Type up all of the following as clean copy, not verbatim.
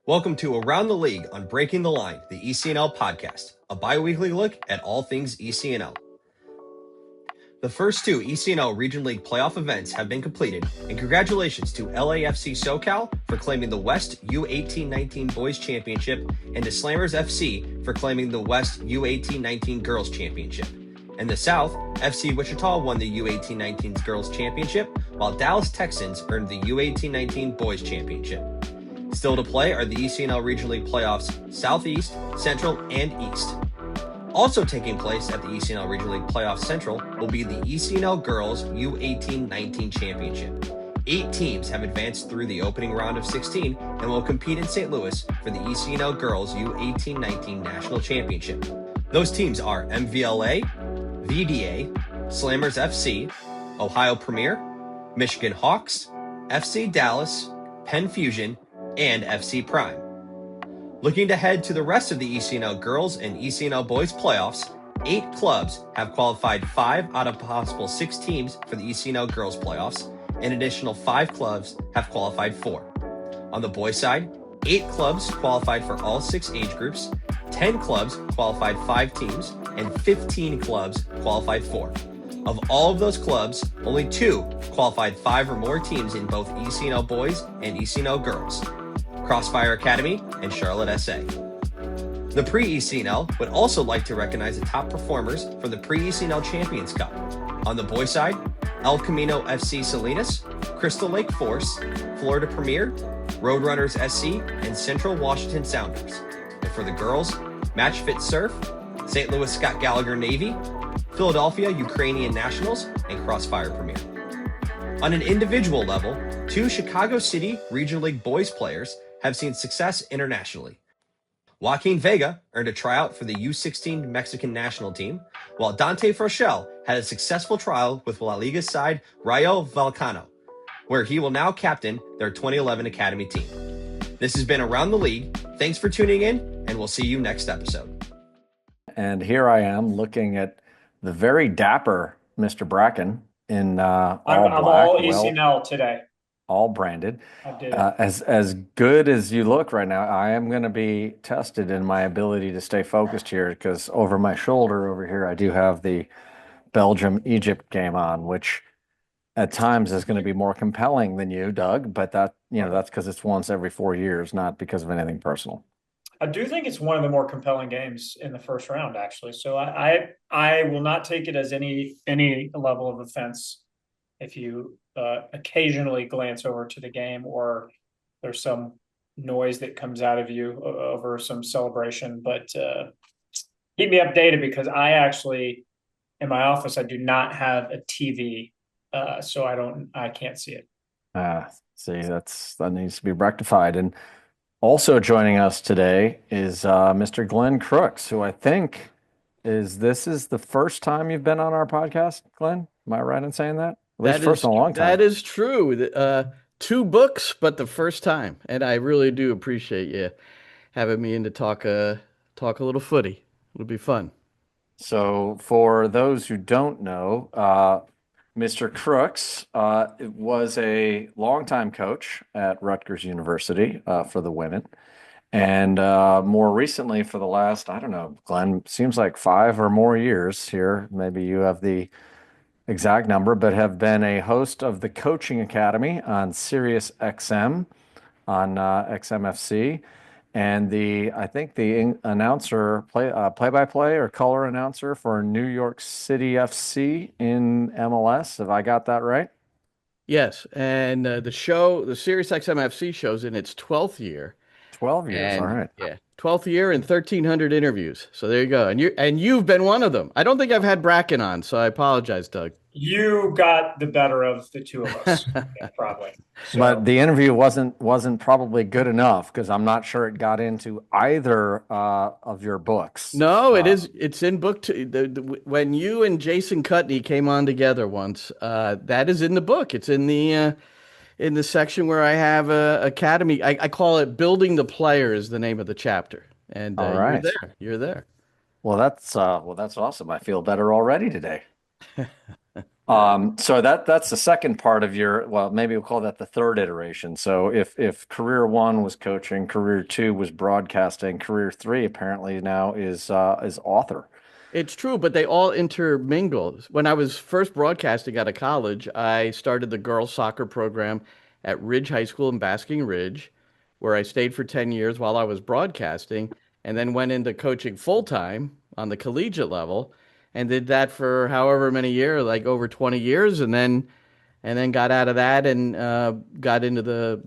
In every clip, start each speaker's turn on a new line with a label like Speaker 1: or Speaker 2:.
Speaker 1: Welcome to Around the League on Breaking the Line, the ECNL podcast, a bi-weekly look at all things ECNL. The first two ECNL Region League playoff events have been completed, and congratulations to LAFC SoCal for claiming the West U18-19 Boys Championship and to Slammers FC for claiming the West U18-19 Girls Championship. In the South, FC Wichita won the U18-19 Girls Championship, while Dallas Texans earned the U18-19 Boys Championship. Still to play are the ECNL Regional League playoffs Southeast, Central, and East. Also taking place at the ECNL Regional League Playoff Central will be the ECNL Girls U18-19 Championship. 8 teams have advanced through the opening round of 16 and will compete in St. Louis for the ECNL Girls U18-19 National Championship. Those teams are MVLA, VDA, Slammers FC, Ohio Premier, Michigan Hawks, FC Dallas, Penn Fusion, and FC Prime. Looking ahead to the rest of the ECNL Girls and ECNL Boys playoffs, 8 clubs have qualified 5 out of possible 6 teams for the ECNL Girls playoffs. An additional 5 clubs have qualified 4. On the boys side, 8 clubs qualified for all 6 age groups, 10 clubs qualified 5 teams, and 15 clubs qualified 4. Of all of those clubs, only 2 qualified 5 or more teams in both ECNL Boys and ECNL Girls: Crossfire Academy and Charlotte SA. The pre-ECNL would also like to recognize the top performers for the pre-ECNL Champions Cup. On the boys side, El Camino FC Salinas, Crystal Lake Force, Florida Premier, Roadrunners SC, and Central Washington Sounders. And for the girls, Match Fit Surf, St. Louis Scott Gallagher Navy, Philadelphia Ukrainian Nationals, and Crossfire Premier. On an individual level, 2 Chicago City Regional League boys players have seen success internationally. Joaquin Vega earned a tryout for the U16 Mexican national team, while Dante Frochel had a successful trial with La Liga side Rayo Vallecano, where he will now captain their 2011 Academy team. This has been Around the League. Thanks for tuning in, and we'll see you next episode.
Speaker 2: And here I am looking at the very dapper Mr. Bracken in all
Speaker 3: I'm
Speaker 2: black.
Speaker 3: all ECNL today.
Speaker 2: All branded.
Speaker 3: I did.
Speaker 2: As good as you look right now, I am going to be tested in my ability to stay focused here, because over my shoulder over here, I do have the Belgium-Egypt game on, which at times is going to be more compelling than you, Doug. But that's because it's once every 4 years, not because of anything personal.
Speaker 3: I do think it's one of the more compelling games in the first round, actually. So I will not take it as any level of offense if you occasionally glance over to the game or there's some noise that comes out of you over some celebration. But keep me updated, because I actually, in my office, I do not have a TV, so I can't see it.
Speaker 2: See, that needs to be rectified. And also joining us today is Mr. Glenn Crooks, who I think this is the first time you've been on our podcast, Glenn? Am I right in saying that? At least first in a long time.
Speaker 4: That is true. 2 books, but the first time. And I really do appreciate you having me in to talk a little footy. It'll be fun.
Speaker 2: So for those who don't know, Mr. Crooks was a longtime coach at Rutgers University for the women. And more recently, for the last, I don't know, Glenn, seems like 5 or more years here, maybe you have the exact number, but have been a host of the Coaching Academy on SiriusXM on XMFC. And I think the announcer, play-by-play or color announcer for New York City FC in MLS. Have I got that right?
Speaker 4: Yes, and the SiriusXM FC show's in its 12th year.
Speaker 2: 12 years, all right.
Speaker 4: Yeah, 12th year and 1,300 interviews. So there you go. And you've been one of them. I don't think I've had Bracken on, so I apologize, Doug.
Speaker 3: You got the better of the two of us, probably. So.
Speaker 2: But the interview wasn't probably good enough, because I'm not sure it got into either of your books.
Speaker 4: No, it is. It's in book 2. When you and Jason Cutney came on together once, that is in the book. It's in the section where I have Academy. I call it Building the Player is the name of the chapter. And
Speaker 2: all right.
Speaker 4: You're there.
Speaker 2: Well, that's awesome. I feel better already today. So that's the second part of your, well, maybe we'll call that the third iteration. So if career one was coaching, career two was broadcasting, career three apparently now is author.
Speaker 4: It's true, but they all intermingle. When I was first broadcasting out of college, I started the girls soccer program at Ridge High School in Basking Ridge, where I stayed for 10 years while I was broadcasting, and then went into coaching full time on the collegiate level and did that for however many years, like over 20 years, and then got out of that and got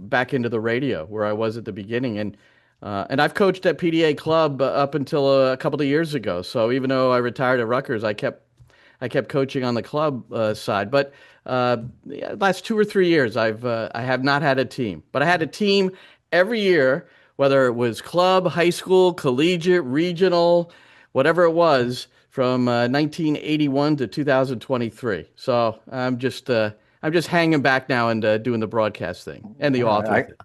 Speaker 4: back into the radio where I was at the beginning. And I've coached at PDA Club up until a couple of years ago. So even though I retired at Rutgers, I kept coaching on the club side. But the last 2 or 3 years, I have not had a team, but I had a team every year, whether it was club, high school, collegiate, regional, whatever it was, from 1981 to 2023. So I'm just hanging back now and doing the broadcast thing and the author.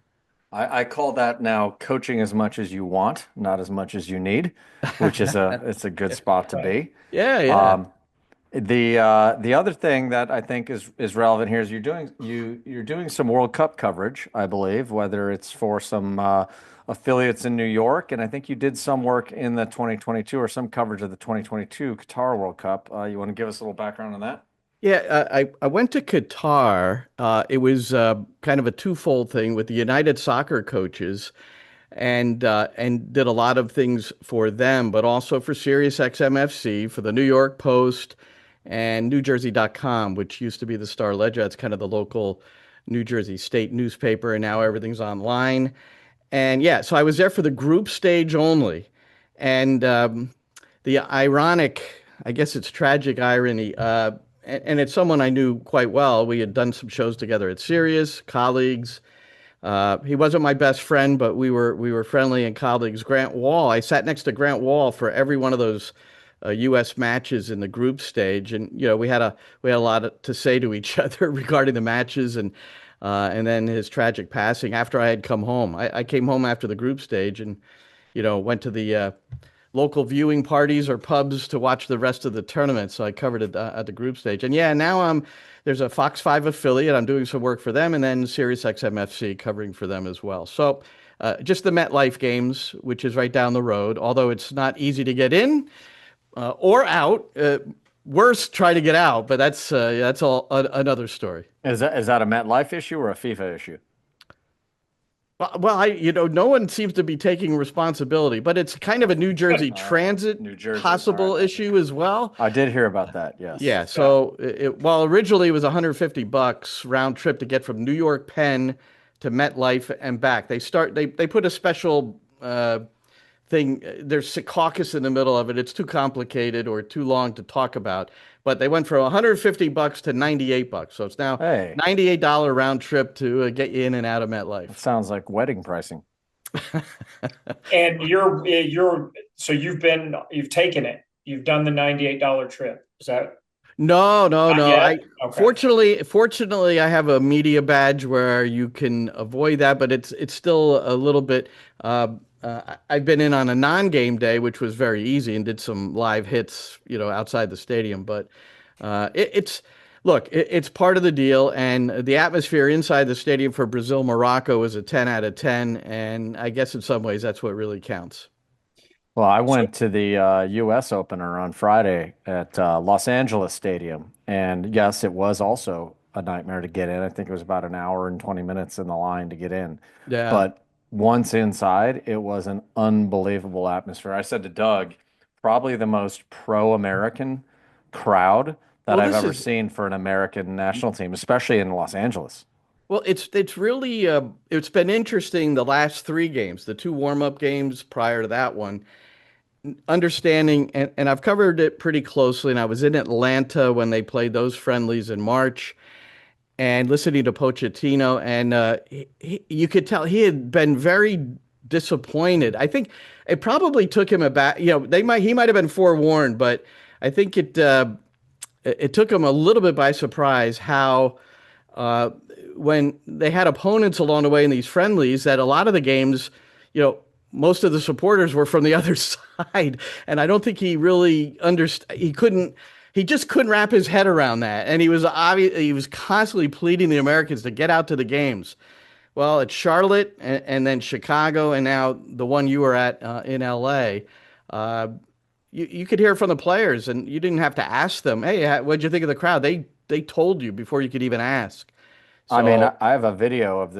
Speaker 2: I call that now coaching as much as you want, not as much as you need, which is it's a good spot to be.
Speaker 4: Yeah.
Speaker 2: The other thing that I think is relevant here is you're doing some World Cup coverage, I believe, whether it's for some affiliates in New York, and I think you did some work in the 2022 or some coverage of the 2022 Qatar World Cup. You want to give us a little background on that?
Speaker 4: Yeah, I went to Qatar. It was kind of a twofold thing with the United Soccer coaches, and did a lot of things for them, but also for SiriusXM FC, for the New York Post, and NewJersey.com, which used to be the Star Ledger. It's kind of the local New Jersey state newspaper, and now everything's online. And yeah, so I was there for the group stage only, and the ironic, I guess it's tragic irony. And it's someone I knew quite well. We had done some shows together at Sirius, colleagues. He wasn't my best friend, but we were friendly and colleagues. Grant Wall. I sat next to Grant Wall for every one of those U.S. matches in the group stage, and we had a lot to say to each other regarding the matches, and then his tragic passing after I had come home. I came home after the group stage, and went to the local viewing parties or pubs to watch the rest of the tournament. So I covered it at the group stage. And yeah, now there's a Fox 5 affiliate. I'm doing some work for them, and then SiriusXM FC covering for them as well. So just the MetLife games, which is right down the road, although it's not easy to get in or out. Worse, try to get out, but that's all another story.
Speaker 2: Is that a MetLife issue or a FIFA issue?
Speaker 4: Well, no one seems to be taking responsibility, but it's kind of a New Jersey transit possible issue as well.
Speaker 2: I did hear about that. Yes.
Speaker 4: Yeah. So while originally it was $150 round trip to get from New York Penn to MetLife and back, they put a special thing. There's Secaucus in the middle of it. It's too complicated or too long to talk about. But they went from $150 to $98. So it's now $98 round trip to get you in and out of MetLife.
Speaker 2: It sounds like wedding pricing.
Speaker 3: And so you've taken it. You've done the $98 trip. Is that?
Speaker 4: No.
Speaker 3: Okay.
Speaker 4: Fortunately, I have a media badge where you can avoid that, but it's still a little bit. I've been in on a non-game day, which was very easy, and did some live hits, outside the stadium. But it's part of the deal, and the atmosphere inside the stadium for Brazil-Morocco was a 10 out of 10, and I guess in some ways that's what really counts.
Speaker 2: Well, I went to the U.S. opener on Friday at Los Angeles Stadium, and yes, it was also a nightmare to get in. I think it was about an hour and 20 minutes in the line to get in.
Speaker 4: Yeah.
Speaker 2: But once inside, it was an unbelievable atmosphere. I said to Doug, probably the most pro-American crowd that I've ever seen for an American national team, especially in Los Angeles.
Speaker 4: Well, it's really it's been interesting the last 3 games, the 2 warm-up games prior to that one, understanding, and I've covered it pretty closely, and I was in Atlanta when they played those friendlies in March, and listening to Pochettino, and you could tell he had been very disappointed. I think it probably took him aback. He might have been forewarned, but I think it took him a little bit by surprise how when they had opponents along the way in these friendlies, that a lot of the games, most of the supporters were from the other side, and I don't think he really understood. He couldn't he just couldn't wrap his head around that, and he was constantly pleading the Americans to get out to the games. Well, it's Charlotte and then Chicago, and now the one you were at in LA. Uh, you could hear from the players, and you didn't have to ask them, "Hey, what'd you think of the crowd?" They told you before you could even ask.
Speaker 2: I mean,
Speaker 4: So
Speaker 2: I have a video of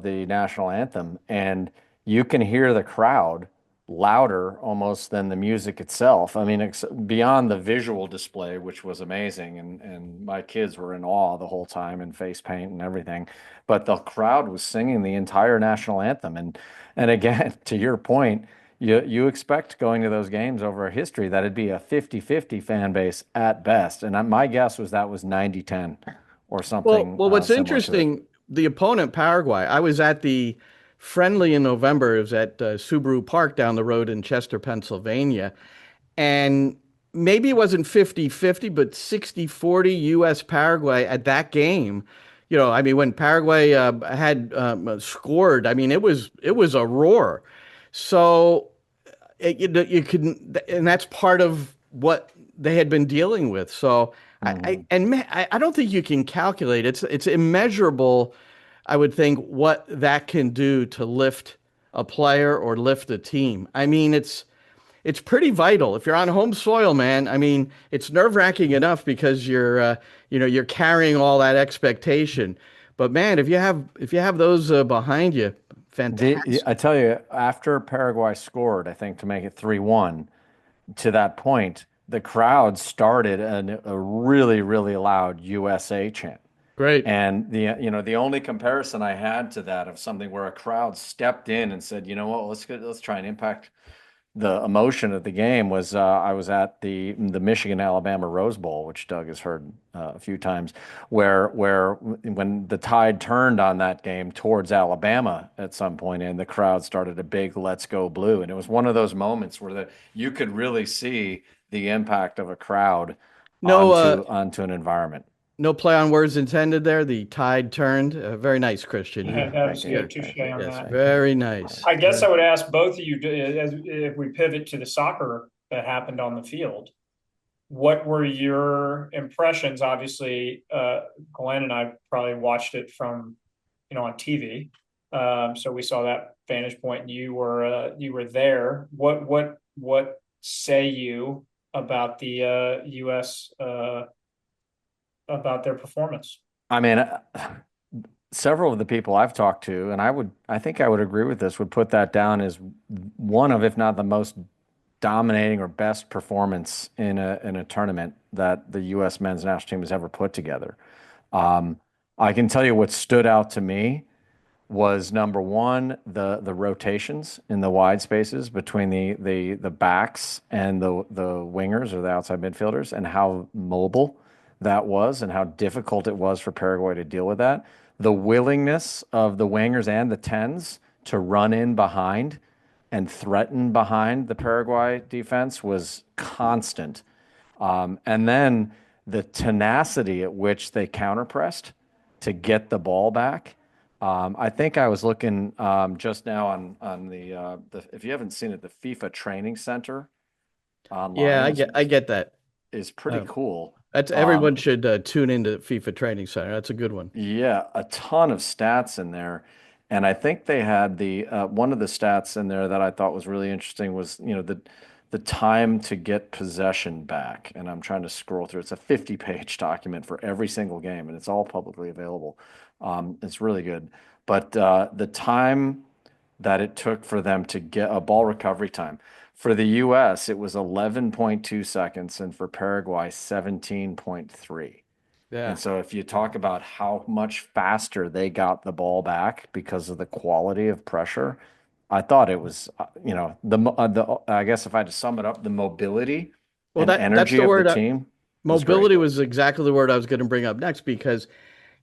Speaker 2: the national anthem, and you can hear the crowd louder almost than the music itself. I mean, beyond the visual display, which was amazing, and my kids were in awe the whole time and face paint and everything. But the crowd was singing the entire national anthem, and again, to your point, you expect going to those games over history that it'd be a 50-50 fan base at best, and my guess was that was 90-10 or something
Speaker 4: what's
Speaker 2: similar to it.
Speaker 4: interesting, the opponent Paraguay. I was at the friendly in November. It was at Subaru Park down the road in Chester, Pennsylvania, and maybe it wasn't 50-50, but 60-40 U.S. Paraguay at that game. I mean, when Paraguay had scored, I mean, it was a roar. So you can, and that's part of what they had been dealing with. So I don't think you can calculate. It's immeasurable. I would think what that can do to lift a player or lift a team. I mean, it's pretty vital. If you're on home soil, man, I mean, it's nerve-wracking enough because you're carrying all that expectation. But man, if you have those behind you, fantastic.
Speaker 2: I tell you, after Paraguay scored, I think to make it 3-1, to that point, the crowd started a really, really loud USA chant.
Speaker 4: Great.
Speaker 2: And the only comparison I had to that of something where a crowd stepped in and said, you know what, let's try and impact the emotion of the game was I was at the Michigan Alabama Rose Bowl, which Doug has heard a few times, where when the tide turned on that game towards Alabama at some point, and the crowd started a big "Let's Go Blue," and it was one of those moments where you could really see the impact of a crowd
Speaker 4: No,
Speaker 2: onto an environment.
Speaker 4: no play on words intended there. The tide turned. Very nice, Christian.
Speaker 3: That was
Speaker 2: Thank you.
Speaker 3: good. Touche on
Speaker 4: Yes,
Speaker 3: that.
Speaker 4: very nice.
Speaker 3: I guess I would ask both of you, if we pivot to the soccer that happened on the field, what were your impressions? Obviously, Glenn and I probably watched it from, on TV. So we saw that vantage point, and you were there. What say you about the U.S. About their performance?
Speaker 2: I mean, several of the people I've talked to, and I think I would agree with this, would put that down as one of, if not the most dominating or best performance in a tournament that the U.S. men's national team has ever put together. I can tell you what stood out to me was number one, the rotations in the wide spaces between the backs and the wingers or the outside midfielders, and how mobile that was and how difficult it was for Paraguay to deal with that. The willingness of the wingers and the 10s to run in behind and threaten behind the Paraguay defense was constant. And then the tenacity at which they counterpressed to get the ball back. I think I was looking just now on the if you haven't seen it, the FIFA Training Center online.
Speaker 4: Yeah, I get that.
Speaker 2: Is pretty cool.
Speaker 4: That's everyone should tune into FIFA Training Center. That's a good one.
Speaker 2: Yeah, a ton of stats in there. And I think they had the one of the stats in there that I thought was really interesting was, the time to get possession back. And I'm trying to scroll through. It's a 50-page document for every single game, and it's all publicly available. It's really good. But the time that it took for them to get a ball recovery time. For the U.S., it was 11.2 seconds, and for Paraguay, 17.3.
Speaker 4: Yeah.
Speaker 2: And so if you talk about how much faster they got the ball back because of the quality of pressure, I thought it was, I guess if I had to sum it up, the mobility and energy of the team.
Speaker 4: Mobility was exactly the word I was going to bring up next, because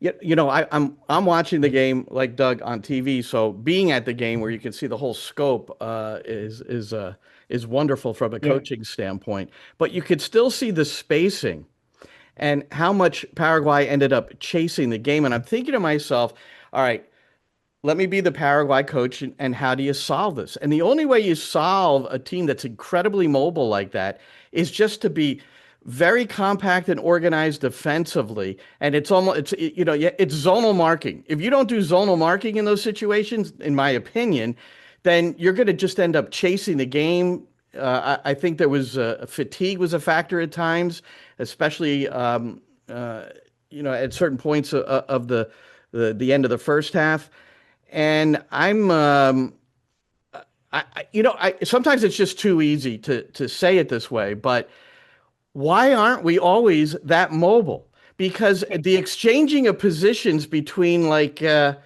Speaker 4: I'm watching the game like Doug on TV, so being at the game where you can see the whole scope is wonderful from a coaching standpoint. But you could still see the spacing and how much Paraguay ended up chasing the game. And I'm thinking to myself, all right, let me be the Paraguay coach, and how do you solve this? And the only way you solve a team that's incredibly mobile like that is just to be very compact and organized defensively, and it's almost it's zonal marking. If you don't do zonal marking in those situations, in my opinion, then you're going to just end up chasing the game. I think there was fatigue was a factor at times, especially at certain points of the end of the first half. And I sometimes it's just too easy to say it this way, but why aren't we always that mobile? Because the exchanging of positions between Pulisic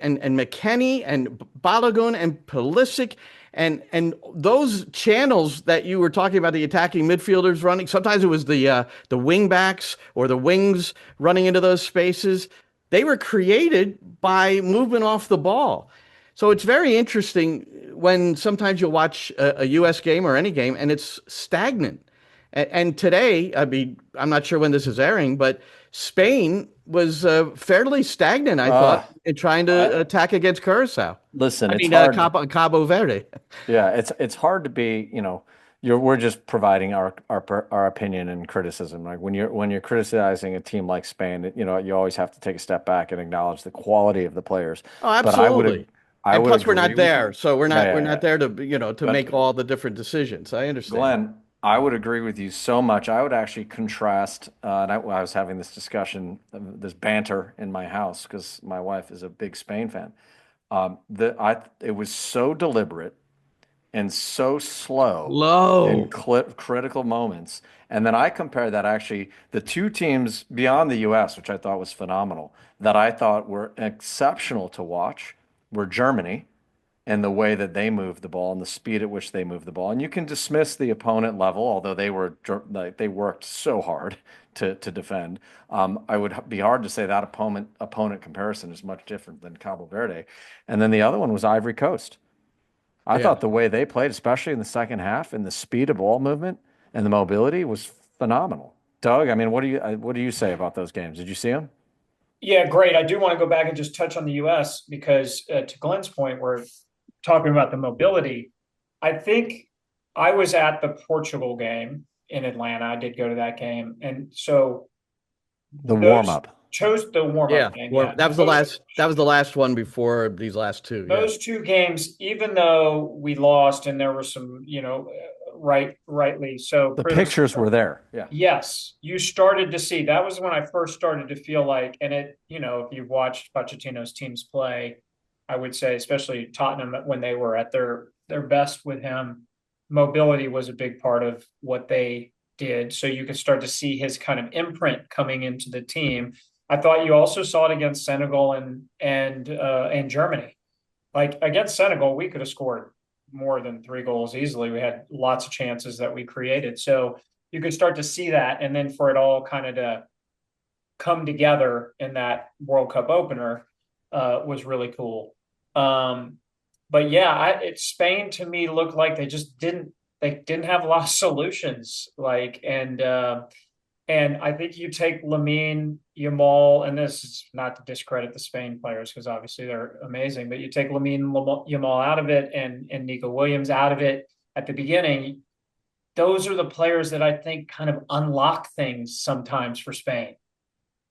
Speaker 4: and McKennie and Balogun and Pulisic and those channels that you were talking about, the attacking midfielders running. Sometimes it was the wing backs or the wings running into those spaces. They were created by movement off the ball. So it's very interesting when sometimes you'll watch a U.S. game or any game and it's stagnant. And today, I mean, I'm not sure when this is airing, but Spain was fairly stagnant, I thought, in trying to attack against Curacao.
Speaker 2: Listen, it's hard.
Speaker 4: Cabo Verde.
Speaker 2: Yeah, it's hard to be, we're just providing our opinion and criticism. Like when you're criticizing a team like Spain, you always have to take a step back and acknowledge the quality of the players.
Speaker 4: Oh, absolutely. And plus, we're not there, so we're not there to make all the different decisions. I understand.
Speaker 2: Glenn, I would agree with you so much. I would actually contrast, and I was having this discussion, this banter in my house because my wife is a big Spain fan. It was so deliberate and so slow in critical moments. And then I compare that actually, the two teams beyond the U.S., which I thought was phenomenal, that I thought were exceptional to watch, were Germany and the way that they moved the ball and the speed at which they moved the ball. And you can dismiss the opponent level, although they worked so hard to defend. I would be hard to say that opponent comparison is much different than Cabo Verde. And then the other one was Ivory Coast. I thought the way they played, especially in the second half, and the speed of ball movement and the mobility was phenomenal. Doug, I mean, what do you say about those games? Did you see them?
Speaker 3: Yeah, great. I do want to go back and just touch on the U.S. because to Glenn's point, we're talking about the mobility. I think I was at the Portugal game in Atlanta. I did go to that game. And so
Speaker 2: the warm-up.
Speaker 3: Chose the warm-up game.
Speaker 4: Yeah. That was the last one before these last two.
Speaker 3: Those two games, even though we lost and there were some, rightly so.
Speaker 2: The pictures were there. Yeah.
Speaker 3: Yes. You started to see, that was when I first started to feel like, and it, if you've watched Pochettino's teams play, I would say, especially Tottenham, when they were at their best with him, mobility was a big part of what they did. So you could start to see his kind of imprint coming into the team. I thought you also saw it against Senegal and Germany. Like against Senegal, we could have scored more than 3 goals easily. We had lots of chances that we created. So you could start to see that. And then for it all kind of to come together in that World Cup opener was really cool. But yeah, Spain to me looked like they just didn't have a lot of solutions. And I think you take Lamine Yamal, and this is not to discredit the Spain players because obviously they're amazing, but you take Lamine Yamal out of it and Nico Williams out of it at the beginning. Those are the players that I think kind of unlock things sometimes for Spain.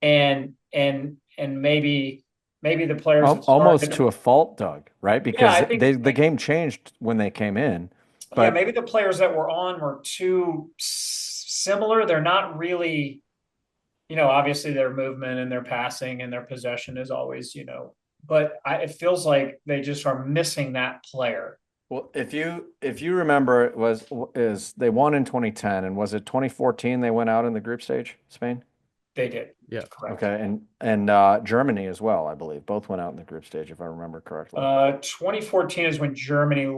Speaker 3: And maybe the players
Speaker 2: almost to a fault, Doug, right? Because the game changed when they came in. But
Speaker 3: maybe the players that were on were too similar. They're not really, obviously their movement and their passing and their possession is always, but it feels like they just are missing that player.
Speaker 2: Well, if you remember, they won in 2010, and was it 2014 they went out in the group stage, Spain?
Speaker 3: They did.
Speaker 4: Yeah.
Speaker 3: Correct.
Speaker 2: Okay. And Germany as well, I believe. Both went out in the group stage, if I remember correctly.
Speaker 3: 2014 is when Germany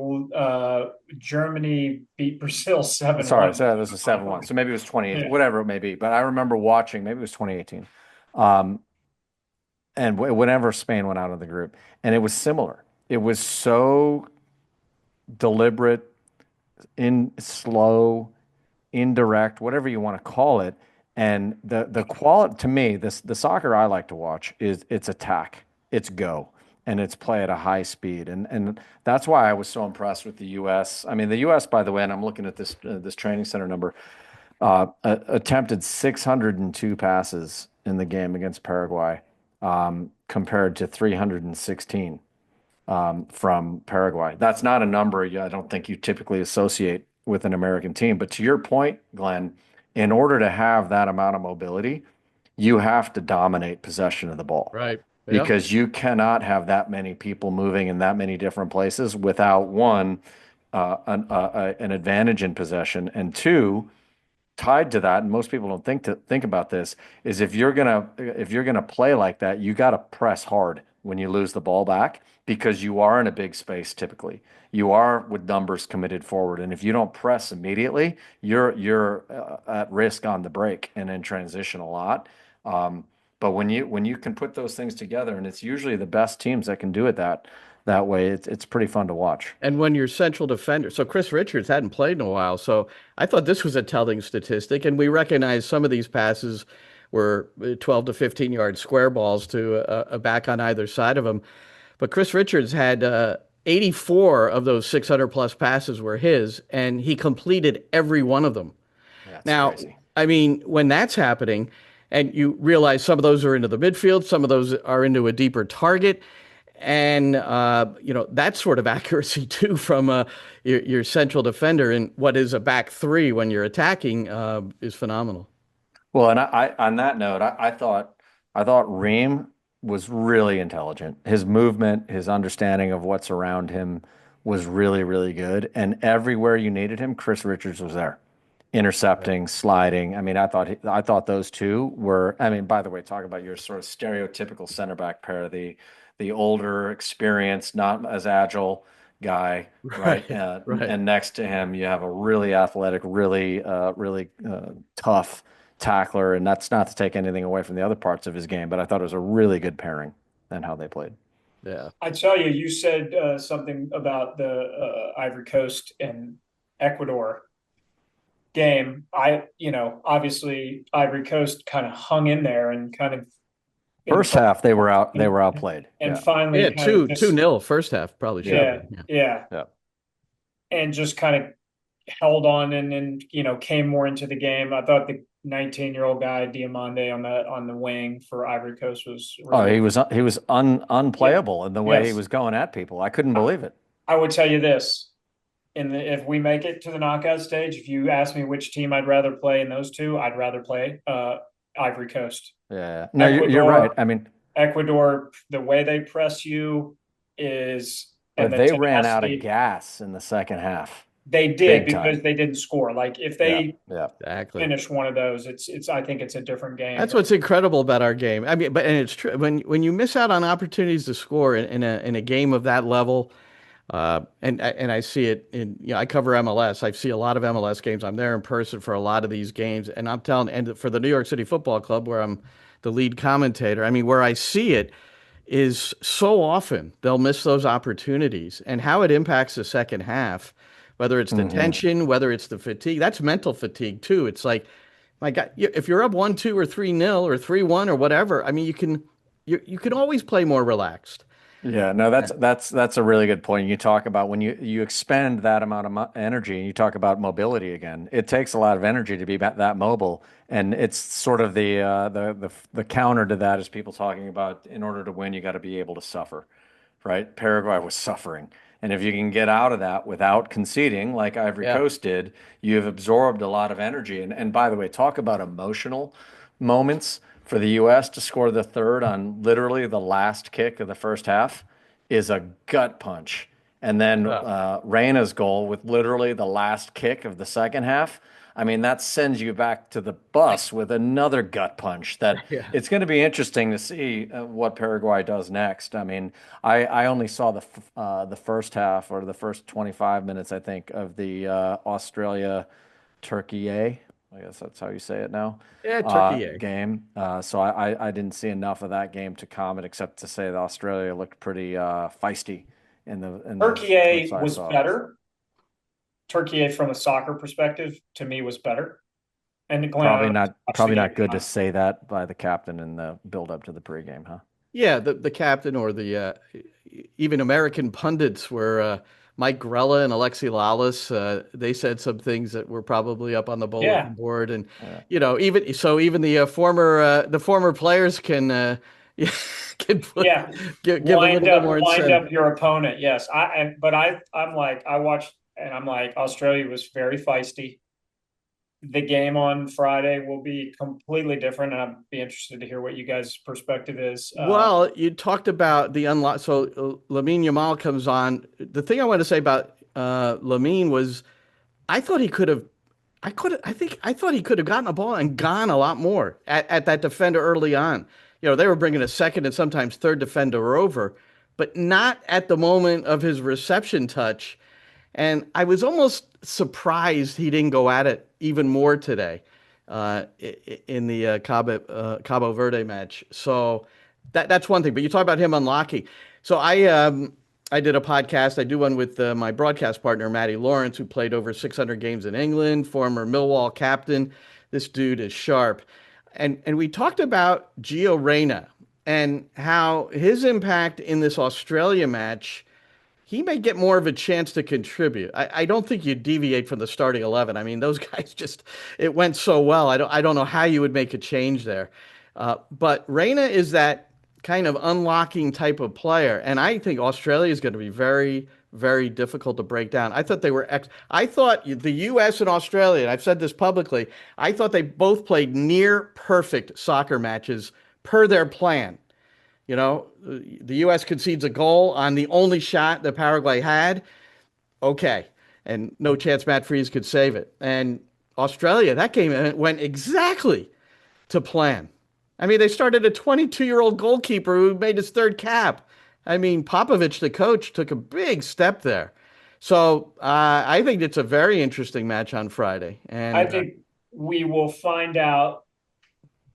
Speaker 3: beat Brazil 7-1.
Speaker 2: Sorry, so it was a 7-1. So maybe it was 2018, whatever it may be. But I remember watching, maybe it was 2018. And whenever Spain went out of the group. And it was similar. It was so deliberate, slow, indirect, whatever you want to call it. And the quality, to me, the soccer I like to watch is it's attack, it's go, and it's play at a high speed. And that's why I was so impressed with the U.S. I mean, the U.S., by the way, and I'm looking at this training center number, attempted 602 passes in the game against Paraguay, compared to 316 from Paraguay. That's not a number I don't think you typically associate with an American team. But to your point, Glenn, in order to have that amount of mobility, you have to dominate possession of the ball.
Speaker 4: Right. Yeah.
Speaker 2: Because you cannot have that many people moving in that many different places without one, an advantage in possession, and two, tied to that, and most people don't think about this, is if you're gonna play like that, you got to press hard when you lose the ball back, because you are in a big space typically. You are with numbers committed forward, and if you don't press immediately, you're at risk on the break and in transition a lot. But when you can put those things together, and it's usually the best teams that can do it that way, it's pretty fun to watch.
Speaker 4: And when your central defender, so Chris Richards hadn't played in a while, so I thought this was a telling statistic, and we recognize some of these passes were 12 to 15-yard square balls to a back on either side of him. But Chris Richards had 84 of those 600-plus passes were his, and he completed every one of them.
Speaker 2: That's
Speaker 4: now,
Speaker 2: crazy.
Speaker 4: I mean, when that's happening, and you realize some of those are into the midfield, some of those are into a deeper target, and that sort of accuracy too from your central defender in what is a back three when you're attacking is phenomenal.
Speaker 2: Well, and I on that note, I thought Ream was really intelligent. His movement, his understanding of what's around him was really, really good. And everywhere you needed him, Chris Richards was there, intercepting, sliding. I mean, I thought those two were. I mean, by the way, talk about your sort of stereotypical center back pair, the older, experienced, not as agile guy, right?
Speaker 4: Right.
Speaker 2: And next to him, you have a really athletic, really tough tackler, and that's not to take anything away from the other parts of his game, but I thought it was a really good pairing and how they played.
Speaker 4: Yeah.
Speaker 3: I tell you, you said something about the Ivory Coast and Ecuador game. Obviously Ivory Coast kind of hung in there and kind of
Speaker 2: First half they were outplayed.
Speaker 3: And
Speaker 2: yeah.
Speaker 3: finally
Speaker 4: Yeah, 2-0 first half, probably should have been.
Speaker 3: Yeah. And just kind of held on and came more into the game. I thought the 19-year-old guy Diamande on the wing for Ivory Coast was really,
Speaker 2: he was unplayable in the way he was going at people. I couldn't believe it.
Speaker 3: I would tell you this. If we make it to the knockout stage, if you ask me which team I'd rather play in those two, I'd rather play Ivory Coast.
Speaker 2: Yeah. No, you're right. I mean,
Speaker 3: Ecuador, the way they press you is,
Speaker 2: but they ran out of gas in the second half.
Speaker 3: They did because they didn't score. Like if they
Speaker 4: exactly
Speaker 3: finish one of those, it's I think it's a different game.
Speaker 4: That's what's incredible about our game. I mean, and it's true when you miss out on opportunities to score in a game of that level. And I see it I cover MLS. I see a lot of MLS games. I'm there in person for a lot of these games, and and for the New York City Football Club, where I'm the lead commentator, I mean, where I see it is so often they'll miss those opportunities, and how it impacts the second half, whether it's the tension, whether it's the fatigue. That's mental fatigue too. It's like, my God, if you're up 1-2 or 3-0 or 3-1 or whatever, I mean, you can always play more relaxed.
Speaker 2: Yeah, no, that's a really good point. You talk about when you expend that amount of energy, and you talk about mobility again. It takes a lot of energy to be that mobile, and it's sort of the counter to that is people talking about in order to win, you got to be able to suffer, right? Paraguay was suffering, and if you can get out of that without conceding, like Ivory Coast did, you've absorbed a lot of energy. And by the way, talk about emotional moments. For the U.S. to score the third on literally the last kick of the first half is a gut punch. And then Reyna's goal with literally the last kick of the second half, I mean, that sends you back to the bus with another gut punch. It's going to be interesting to see what Paraguay does next. I mean, I only saw the first half, or the first 25 minutes, I think, of the Australia-Turkiye. I guess that's how you say it now.
Speaker 4: Yeah, Turkiye
Speaker 2: game. So I didn't see enough of that game to comment, except to say that Australia looked pretty feisty in the
Speaker 3: Turkiye was better. Turkiye, from a soccer perspective, to me was better. And Glenn,
Speaker 2: probably not good to say that by the captain in the build up to the pregame, huh?
Speaker 4: Yeah, the captain or the even American pundits were Mike Grella and Alexi Lalas, they said some things that were probably up on the
Speaker 3: Yeah,
Speaker 4: bulletin board, and even the former players can can
Speaker 3: yeah.
Speaker 4: give a little bit more
Speaker 3: Wind
Speaker 4: incentive.
Speaker 3: up your opponent. Yes, I'm like I watched and I'm like Australia was very feisty. The game on Friday will be completely different, and I'd be interested to hear what you guys' perspective is.
Speaker 4: Well, you talked about the unlock. So Lamine Yamal comes on. The thing I want to say about Lamine was, I thought he could have. I thought he could have gotten the ball and gone a lot more at that defender early on. They were bringing a second and sometimes third defender over, but not at the moment of his reception touch. And I was almost surprised he didn't go at it even more today in the Cabo Verde match. So that's one thing. But you talk about him unlocking. So I did a podcast. I do one with my broadcast partner, Matty Lawrence, who played over 600 games in England, former Millwall captain. This dude is sharp. And we talked about Gio Reyna and how his impact in this Australia match, he may get more of a chance to contribute. I don't think you deviate from the starting 11. I mean, those guys it went so well. I don't know how you would make a change there. But Reyna is that kind of unlocking type of player. And I think Australia is going to be very, very difficult to break down. I thought I thought the U.S. and Australia, and I've said this publicly, I thought they both played near perfect soccer matches per their plan. The U.S. concedes a goal on the only shot that Paraguay had. Okay. And no chance Matt Freese could save it. And Australia, that game went exactly to plan. I mean, they started a 22-year-old goalkeeper who made his third cap. I mean, Popovich, the coach, took a big step there. So I think it's a very interesting match on Friday. And
Speaker 3: I think we will find out.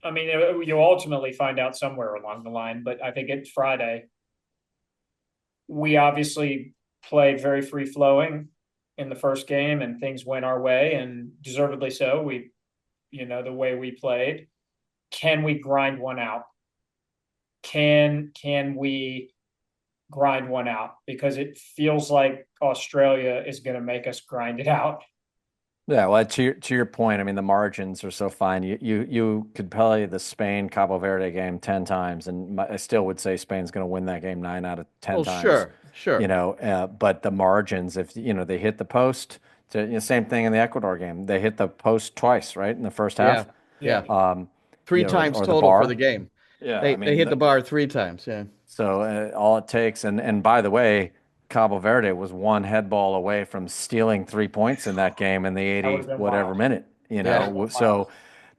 Speaker 3: I mean, you'll ultimately find out somewhere along the line, but I think it's Friday. We obviously played very free flowing in the first game, and things went our way, and deservedly so. The way we played. Can we grind one out? Can we grind one out? Because it feels like Australia is going to make us grind it out.
Speaker 2: Yeah, well, to your point, I mean, the margins are so fine. You could play the Spain Cabo Verde game 10 times, and I still would say Spain's going to win that game 9 out of 10 times.
Speaker 4: Sure.
Speaker 2: But the margins, if they hit the post, same thing in the Ecuador game. They hit the post twice, right, in the first half.
Speaker 3: Yeah.
Speaker 4: Three times
Speaker 2: or
Speaker 4: total for the game.
Speaker 2: Yeah,
Speaker 4: they hit the bar 3 times. Yeah.
Speaker 2: So all it takes, and by the way, Cabo Verde was one head ball away from stealing 3 points in that game in the 80 whatever minute. So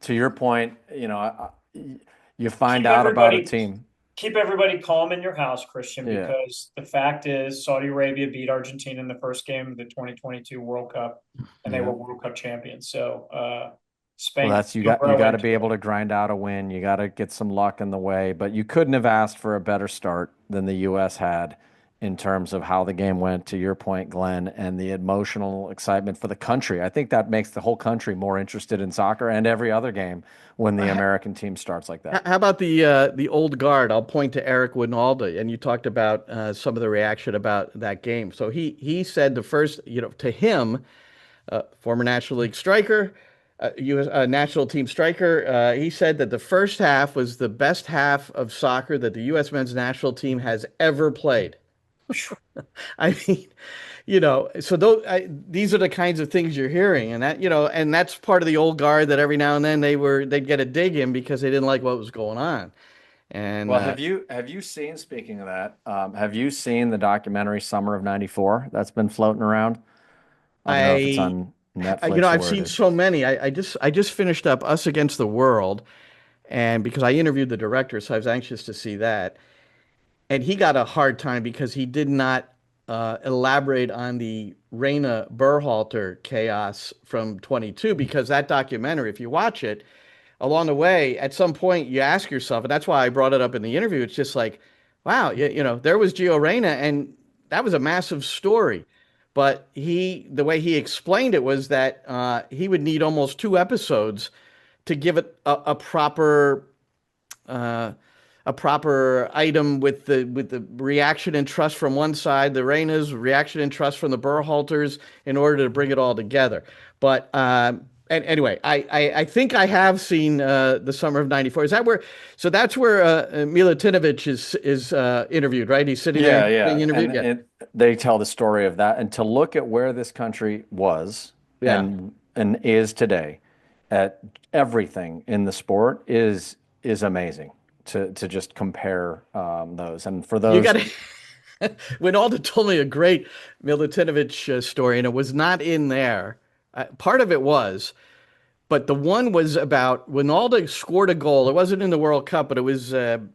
Speaker 2: to your point, you find out about a team.
Speaker 3: Keep everybody calm in your house, Christian, because the fact is Saudi Arabia beat Argentina in the first game of the 2022 World Cup, and they were World Cup champions. So Spain.
Speaker 2: Well, you got to be able to grind out a win. You got to get some luck in the way, but you couldn't have asked for a better start than the U.S. had in terms of how the game went, to your point, Glenn, and the emotional excitement for the country. I think that makes the whole country more interested in soccer and every other game when the American team starts like that.
Speaker 4: How about the old guard? I'll point to Eric Winalda, and you talked about some of the reaction about that game. So he said the first, to him, former National League striker, U.S. National team striker, he said that the first half was the best half of soccer that the U.S. men's national team has ever played. I mean, so these are the kinds of things you're hearing, and and that's part of the old guard that every now and then they'd get a dig in because they didn't like what was going on. And
Speaker 2: well, have you seen? Speaking of that, have you seen the documentary Summer of '94 that's been floating around? I don't know if it's on Netflix.
Speaker 4: I've seen so many. I just finished up Us Against the World, and because I interviewed the director, so I was anxious to see that. And he got a hard time because he did not elaborate on the Reyna Berhalter chaos from 22, because that documentary, if you watch it, along the way, at some point you ask yourself, and that's why I brought it up in the interview, it's just like, wow, there was Gio Reyna, and that was a massive story. But the way he explained it was that he would need almost 2 episodes to give it a proper a proper item with the reaction and trust from one side, the Reinas, reaction and trust from the Berhalters, in order to bring it all together. But and anyway, I think I have seen the summer of '94. Is that where? So that's where Milutinovic is interviewed, right? He's sitting there being interviewed.
Speaker 2: And they tell the story of that, and to look at where this country was and is today, at everything in the sport is amazing to just compare those. And for those,
Speaker 4: you got to. Winalda told me a great Milutinovic story, and it was not in there. Part of it was, but the one was about Winalda scored a goal. It wasn't in the World Cup, but it was in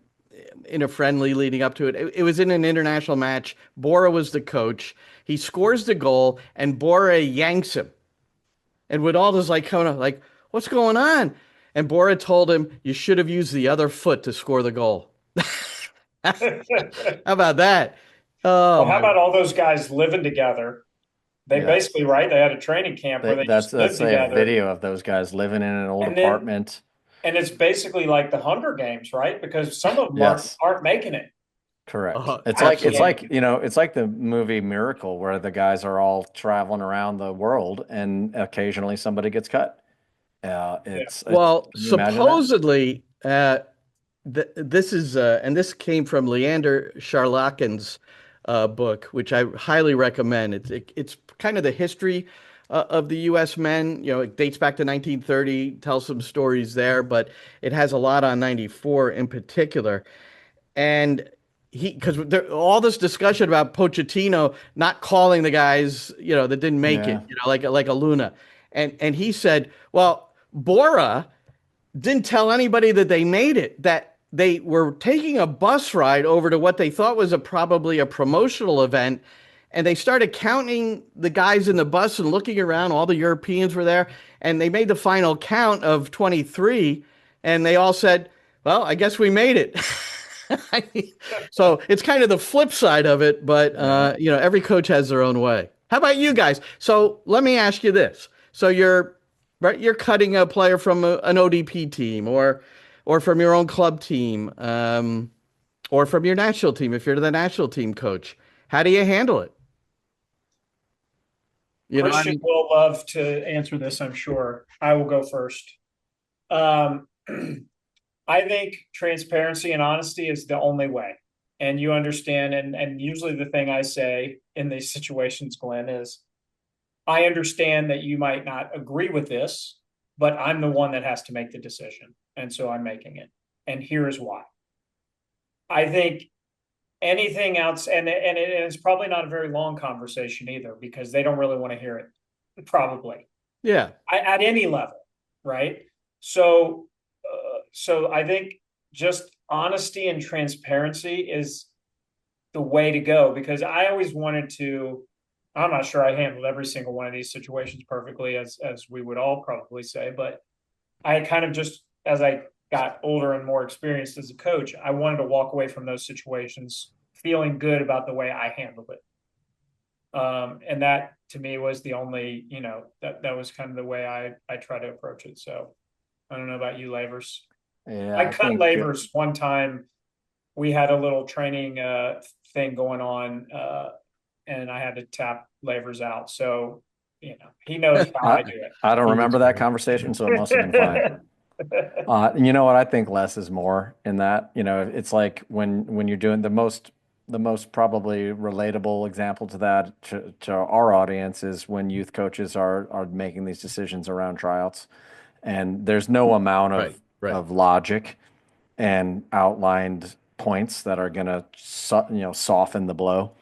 Speaker 4: a friendly leading up to it. It was in an international match. Bora was the coach. He scores the goal, and Bora yanks him. And Winalda's like, coming up, like, what's going on? And Bora told him, you should have used the other foot to score the goal. How about that? Oh,
Speaker 3: well, how about all those guys living together? They basically, right? They had a training camp where they just lived together.
Speaker 2: A video of those guys living in an old apartment.
Speaker 3: And it's basically like the Hunger Games, right? Because some of them aren't making it.
Speaker 2: Correct. It's like it's like the movie Miracle, where the guys are all traveling around the world and occasionally somebody gets cut.
Speaker 4: Supposedly, this is and this came from Leander Charlakin's book, which I highly recommend. It's kind of the history of the U.S. men. It dates back to 1930, tells some stories there, but it has a lot on '94 in particular. And because all this discussion about Pochettino not calling the guys, that didn't make it, like a Luna, and he said, well, Bora didn't tell anybody that they made it, that they were taking a bus ride over to what they thought was probably a promotional event. And they started counting the guys in the bus and looking around. All the Europeans were there. And they made the final count of 23. And they all said, well, I guess we made it. So it's kind of the flip side of it. But, every coach has their own way. How about you guys? So let me ask you this. So you're cutting a player from an ODP team or from your own club team or from your national team if you're the national team coach. How do you handle it?
Speaker 3: Christian will love to answer this, I'm sure. I will go first. I think transparency and honesty is the only way. And you understand, and usually the thing I say in these situations, Glenn, is I understand that you might not agree with this, but I'm the one that has to make the decision. And so I'm making it. And here's why. I think anything else, and it's probably not a very long conversation either, because they don't really want to hear it, probably.
Speaker 4: Yeah.
Speaker 3: At any level, right? So I think just honesty and transparency is the way to go, because I always wanted to. I'm not sure I handled every single one of these situations perfectly, as we would all probably say, but I kind of just, as I got older and more experienced as a coach, I wanted to walk away from those situations feeling good about the way I handled it. And that to me was the only, that was kind of the way I try to approach it. So I don't know about you, Lavers.
Speaker 2: Yeah,
Speaker 3: I cut Lavers one time. We had a little training thing going on, and I had to tap Lavers out. So, he knows how I do it.
Speaker 2: I don't remember that conversation, so it must have been fine. You know what? I think less is more in that. It's like when you're doing the most probably relatable example to that to our audience is when youth coaches are making these decisions around tryouts, and there's no amount of logic and outlined points that are going to soften the blow.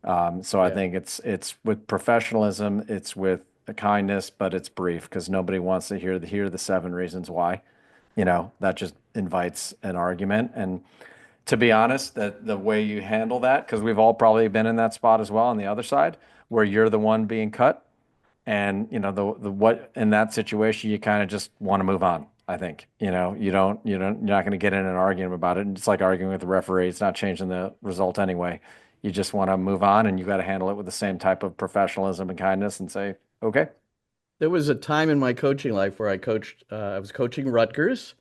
Speaker 2: I think it's with professionalism, it's with the kindness, but it's brief because nobody wants to hear the 7 reasons why. That just invites an argument. And to be honest, that the way you handle that, because we've all probably been in that spot as well on the other side, where you're the one being cut, and the what in that situation you kind of just want to move on. I think you're not going to get in an argument about it. It's like arguing with the referee; it's not changing the result anyway. You just want to move on, and you got to handle it with the same type of professionalism and kindness, and say, okay.
Speaker 4: There was a time in my coaching life where I coached. I was coaching Rutgers,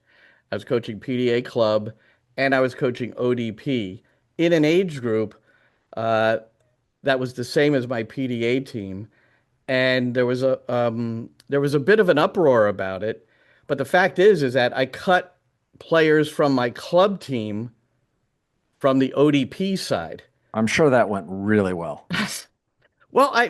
Speaker 4: I was coaching PDA club, and I was coaching ODP in an age group uh, that was the same as my PDA team, and there was a bit of an uproar about it. But the fact is that I cut players from my club team from the ODP side.
Speaker 2: I'm sure that went really well.
Speaker 4: Well, I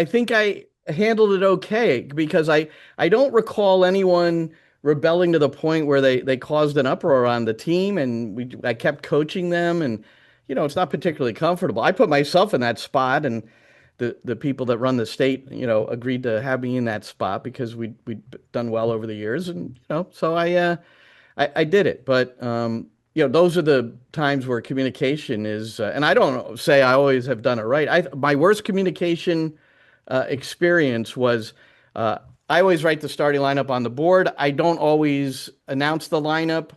Speaker 4: think I handled it okay because I don't recall anyone rebelling to the point where they caused an uproar on the team, and I kept coaching them, and it's not particularly comfortable. I put myself in that spot, and the people that run the state, agreed to have me in that spot because we'd done well over the years, and so I did it. But those are the times where communication is, and I don't say I always have done it right. My worst communication experience was I always write the starting lineup on the board. I don't always announce the lineup.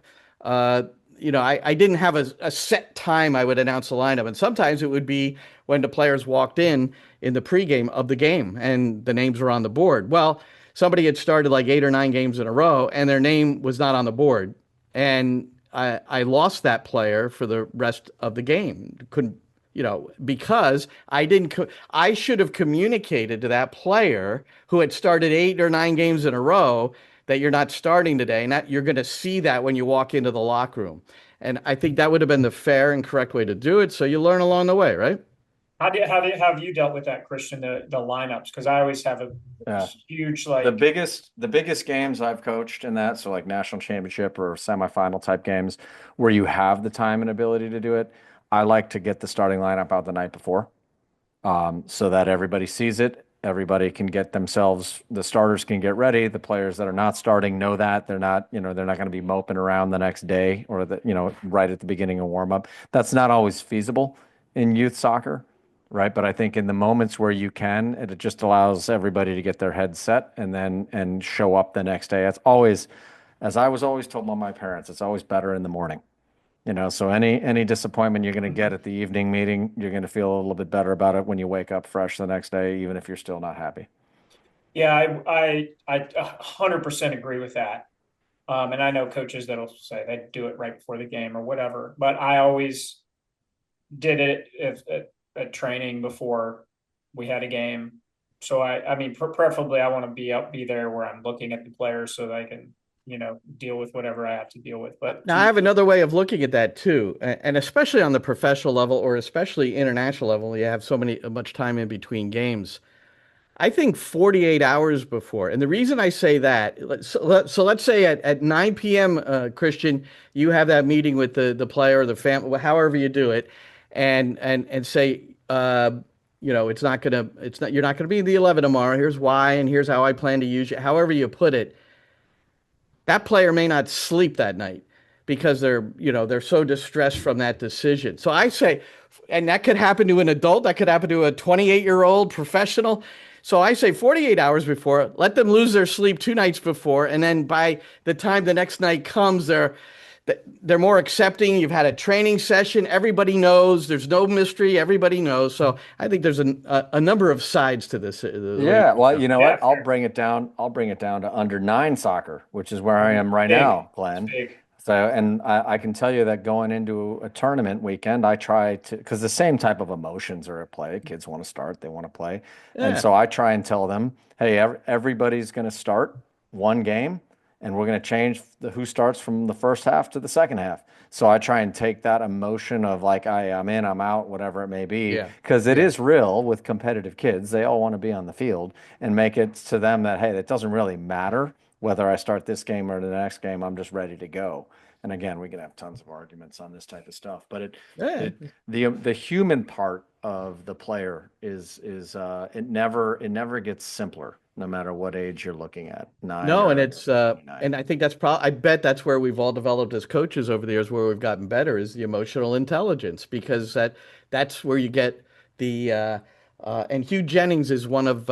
Speaker 4: I didn't have a set time I would announce the lineup, and sometimes it would be when the players walked in the pregame of the game, and the names were on the board. Well, somebody had started like 8 or 9 games in a row, and their name was not on the board, and I lost that player for the rest of the game. Couldn't, because I should have communicated to that player who had started 8 or 9 games in a row that you're not starting today, and that you're going to see that when you walk into the locker room. And I think that would have been the fair and correct way to do it. So you learn along the way, right?
Speaker 3: Have you dealt with that, Christian? The lineups, because I always have a huge
Speaker 2: the biggest games I've coached in that, so like national championship or semifinal type games where you have the time and ability to do it. I like to get the starting lineup out the night before, so that everybody sees it. Everybody can get themselves, the starters can get ready. The players that are not starting know that they're not going to be moping around the next day or right at the beginning of warm up. That's not always feasible in youth soccer, right? But I think in the moments where you can, it just allows everybody to get their head set and show up the next day. It's always, as I was always told by my parents, it's always better in the morning. So any disappointment you're going to get at the evening meeting, you're going to feel a little bit better about it when you wake up fresh the next day, even if you're still not happy.
Speaker 3: Yeah, I 100% agree with that. And I know coaches that'll say they do it right before the game or whatever, but I always did it at training before we had a game. So I mean, preferably I want to be there where I'm looking at the players so that I can deal with whatever I have to deal with. But
Speaker 4: now I have another way of looking at that too, and especially on the professional level or especially international level, you have much time in between games. I think 48 hours before, and the reason I say that, so let's say at 9 p.m., Christian, you have that meeting with the player or the family, however you do it, and say, you're not gonna be in the 11 tomorrow. Here's why, and here's how I plan to use you. However you put it. That player may not sleep that night because they're so distressed from that decision. So I say, and that could happen to an adult, that could happen to a 28-year-old professional. So I say 48 hours before, let them lose their sleep 2 nights before, and then by the time the next night comes, they're more accepting. You've had a training session. Everybody knows. There's no mystery. Everybody knows. So I think there's a number of sides to this.
Speaker 2: Yeah. Well, you know what? I'll bring it down to under 9 soccer, which is where I am right now, Glenn. So, and I can tell you that going into a tournament weekend, I try to, because the same type of emotions are at play. Kids want to start, they want to play. Yeah. And so I try and tell them, hey, everybody's going to start one game. And we're going to change who starts from the first half to the second half. So I try and take that emotion of like, I'm in, I'm out, whatever it may be. Because it is real with competitive kids. They all want to be on the field and make it to them that, hey, it doesn't really matter whether I start this game or the next game. I'm just ready to go. And again, we can have tons of arguments on this type of stuff. But the human part of the player is it never gets simpler. No matter what age you're looking at.
Speaker 4: And it's and I think I bet that's where we've all developed as coaches over the years, where we've gotten better, is the emotional intelligence, because that's where you get the and Hugh Jennings is one of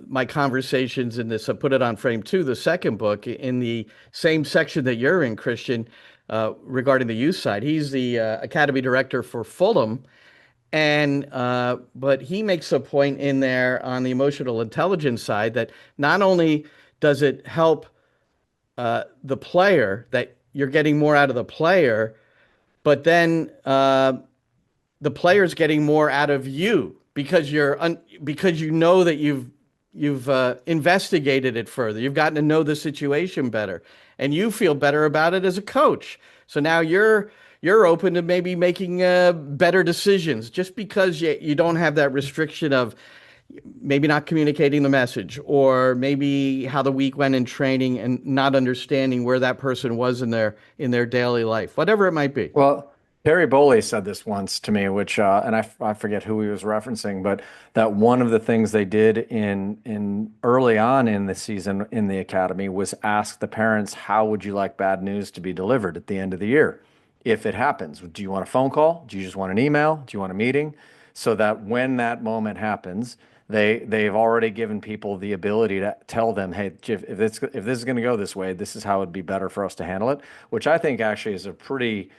Speaker 4: my conversations in this. I put it on frame 2, the second book, in the same section that you're in, Christian, regarding the youth side. He's the academy director for Fulham. And but he makes a point in there on the emotional intelligence side that not only does it help the player that you're getting more out of the player, but then the player's getting more out of you because because you know that you've investigated it further. You've gotten to know the situation better, and you feel better about it as a coach. So now you're open to maybe making better decisions just because you don't have that restriction of maybe not communicating the message, or maybe how the week went in training and not understanding where that person was in their daily life, whatever it might be.
Speaker 2: Well, Terry Boley said this once to me, which, and I forget who he was referencing, but that one of the things they did in early on in the season in the academy was ask the parents, how would you like bad news to be delivered at the end of the year? If it happens, do you want a phone call? Do you just want an email? Do you want a meeting? So that when that moment happens, they've already given people the ability to tell them, hey, if this is going to go this way, this is how it'd be better for us to handle it, which I think actually is a pretty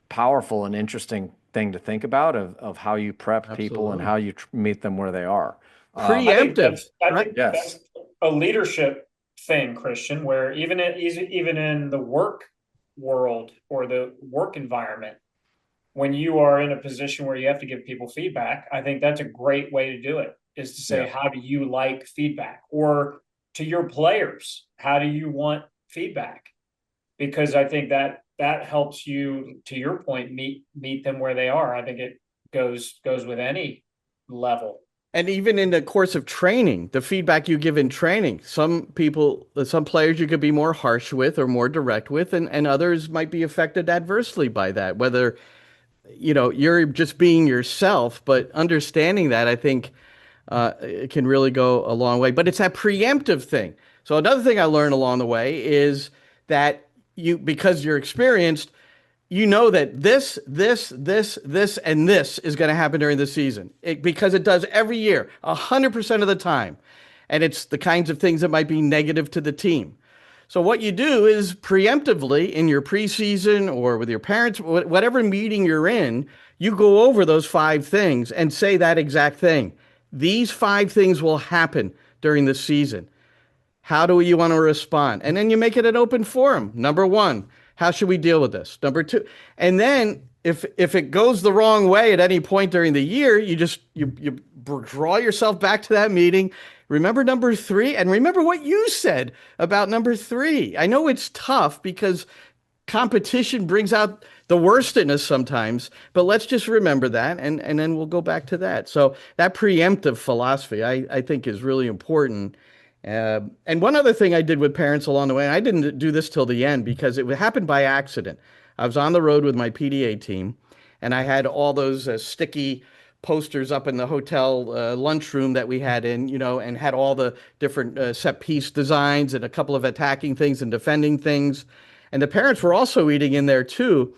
Speaker 2: powerful and interesting thing to think about of how you prep people and how you meet them where they are.
Speaker 4: Preemptive,
Speaker 3: I think that's a leadership thing, Christian, where even in the work world or the work environment, when you are in a position where you have to give people feedback, I think that's a great way to do it, is to say, how do you like feedback? Or to your players, how do you want feedback? Because I think that helps you, to your point, meet them where they are. I think it goes with any level.
Speaker 4: And even in the course of training, the feedback you give in training, some players you could be more harsh with or more direct with, and others might be affected adversely by that, whether you're just being yourself, but understanding that, I think, it can really go a long way. But it's that preemptive thing. So another thing I learned along the way is that because you're experienced, you know that this, and this is going to happen during the season, because it does every year, 100% of the time. And it's the kinds of things that might be negative to the team. So what you do is preemptively in your preseason or with your parents, whatever meeting you're in, you go over those 5 things and say that exact thing. These 5 things will happen during the season. How do you want to respond? And then you make it an open forum. Number 1, how should we deal with this? Number 2, and then if it goes the wrong way at any point during the year, you draw yourself back to that meeting. Remember number 3, and remember what you said about number 3. I know it's tough because competition brings out the worst in us sometimes, but let's just remember that, and then we'll go back to that. So that preemptive philosophy, I think, is really important. And one other thing I did with parents along the way, and I didn't do this till the end because it happened by accident. I was on the road with my PDA team, and I had all those sticky posters up in the hotel lunchroom that we had and had all the different set piece designs and a couple of attacking things and defending things. And the parents were also eating in there too.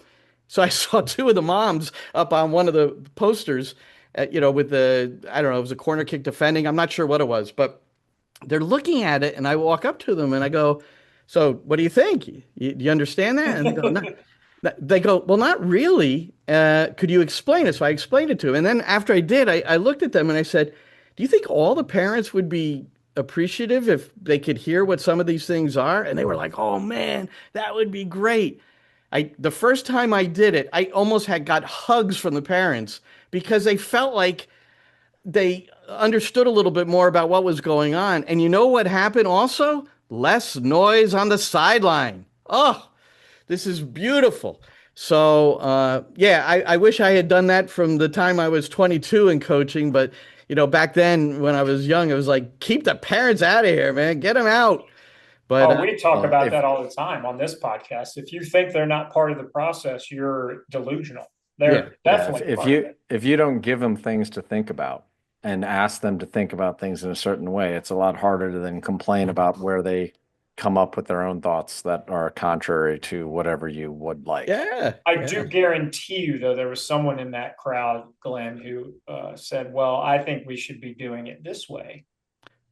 Speaker 4: So I saw 2 of the moms up on one of the posters, with I don't know, it was a corner kick defending. I'm not sure what it was, but they're looking at it, and I walk up to them and I go, so what do you think? Do you understand that? And they go, no. They go, well, not really. Could you explain it? So I explained it to them. And then after I did, I looked at them and I said, do you think all the parents would be appreciative if they could hear what some of these things are? And they were like, oh man, that would be great. The first time I did it, I almost got hugs from the parents because they felt like they understood a little bit more about what was going on. And you know what happened also? Less noise on the sideline. Oh, this is beautiful. So, I wish I had done that from the time I was 22 in coaching. But, back then when I was young, it was like, keep the parents out of here, man. Get them out. But
Speaker 3: we talk about that all the time on this podcast. If you think they're not part of the process, you're delusional. They're definitely
Speaker 2: if you don't give them things to think about and ask them to think about things in a certain way, it's a lot harder to then complain about where they come up with their own thoughts that are contrary to whatever you would like.
Speaker 3: I do guarantee you, though, there was someone in that crowd, Glenn, who said, well, I think we should be doing it this way.